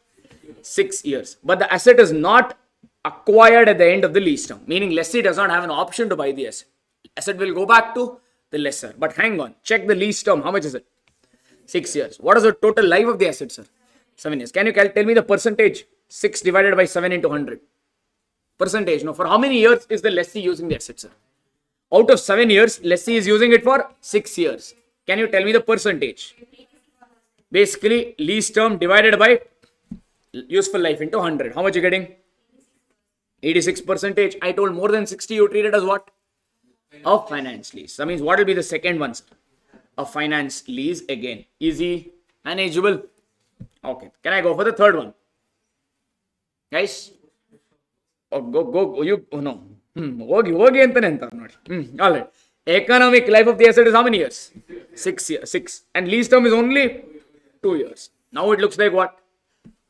[SPEAKER 1] 6 years. But the asset is not acquired at the end of the lease term. Meaning lessee does not have an option to buy the asset. Asset will go back to the lessor. But hang on. Check the lease term. How much is it? 6 years. What is the total life of the asset, sir? 7 years. Can you tell me the percentage? 6 divided by 7 into 100. Percentage. No. For how many years is the lessee using the asset, sir? Out of 7 years, lessee is using it for 6 years. Can you tell me the percentage? Basically, lease term divided by useful life into 100. How much are you getting? 86%. I told more than 60, you treat it as what? A finance lease. That means what will be the second one, sir? A finance lease again. Easy, manageable. Okay. Can I go for the third one? Guys? Oh, go. You, oh, no. Hogi antane antar nodi. All right. Economic life of the asset is how many years? 6 years. 6. And lease term is only 2 years. Now it looks like what?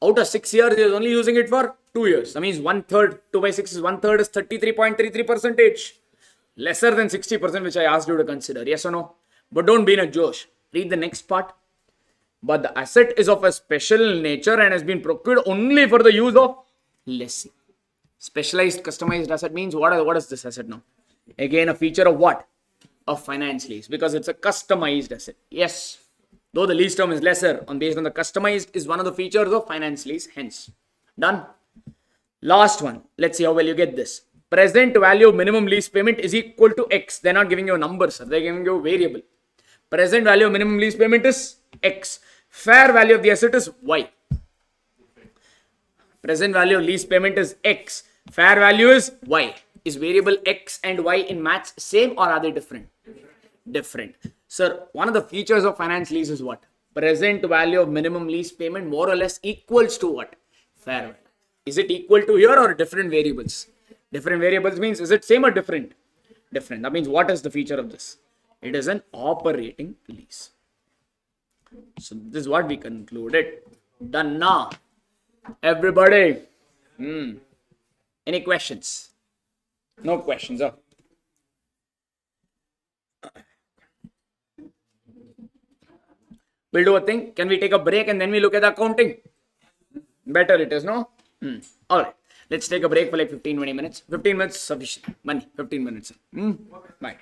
[SPEAKER 1] Out of 6 years, he is only using it for 2 years. That means 1/3. 2 by 6 is 1/3 is 33.33%. Lesser than 60%, which I asked you to consider. Yes or no? But don't be in a josh. Read the next part. But the asset is of a special nature and has been procured only for the use of lessee. Specialized customized asset means what is this asset now? Again, a feature of what? Of finance lease, because it's a customized asset. Yes, though the lease term is lesser based on the customized is one of the features of finance lease. Hence, done. Last one. Let's see how well you get this. Present value of minimum lease payment is equal to X. They're not giving you a number, sir. They're giving you a variable. Present value of minimum lease payment is X. Fair value of the asset is Y. Present value of lease payment is X. Fair value is Y. Is variable X and Y in maths same or are they different? Different. Sir, one of the features of finance lease is what? Present value of minimum lease payment more or less equals to what? Fair value. Is it equal to here or different variables? Different variables means is it same or different? Different. That means what is the feature of this? It is an operating lease. So this is what we concluded. Done now. Everybody. Any questions? No questions, huh? We'll do a thing. Can we take a break and then we look at the accounting? Better it is, no? Alright. Let's take a break for like 15-20 minutes. 15 minutes sufficient. Money. 15 minutes. Bye.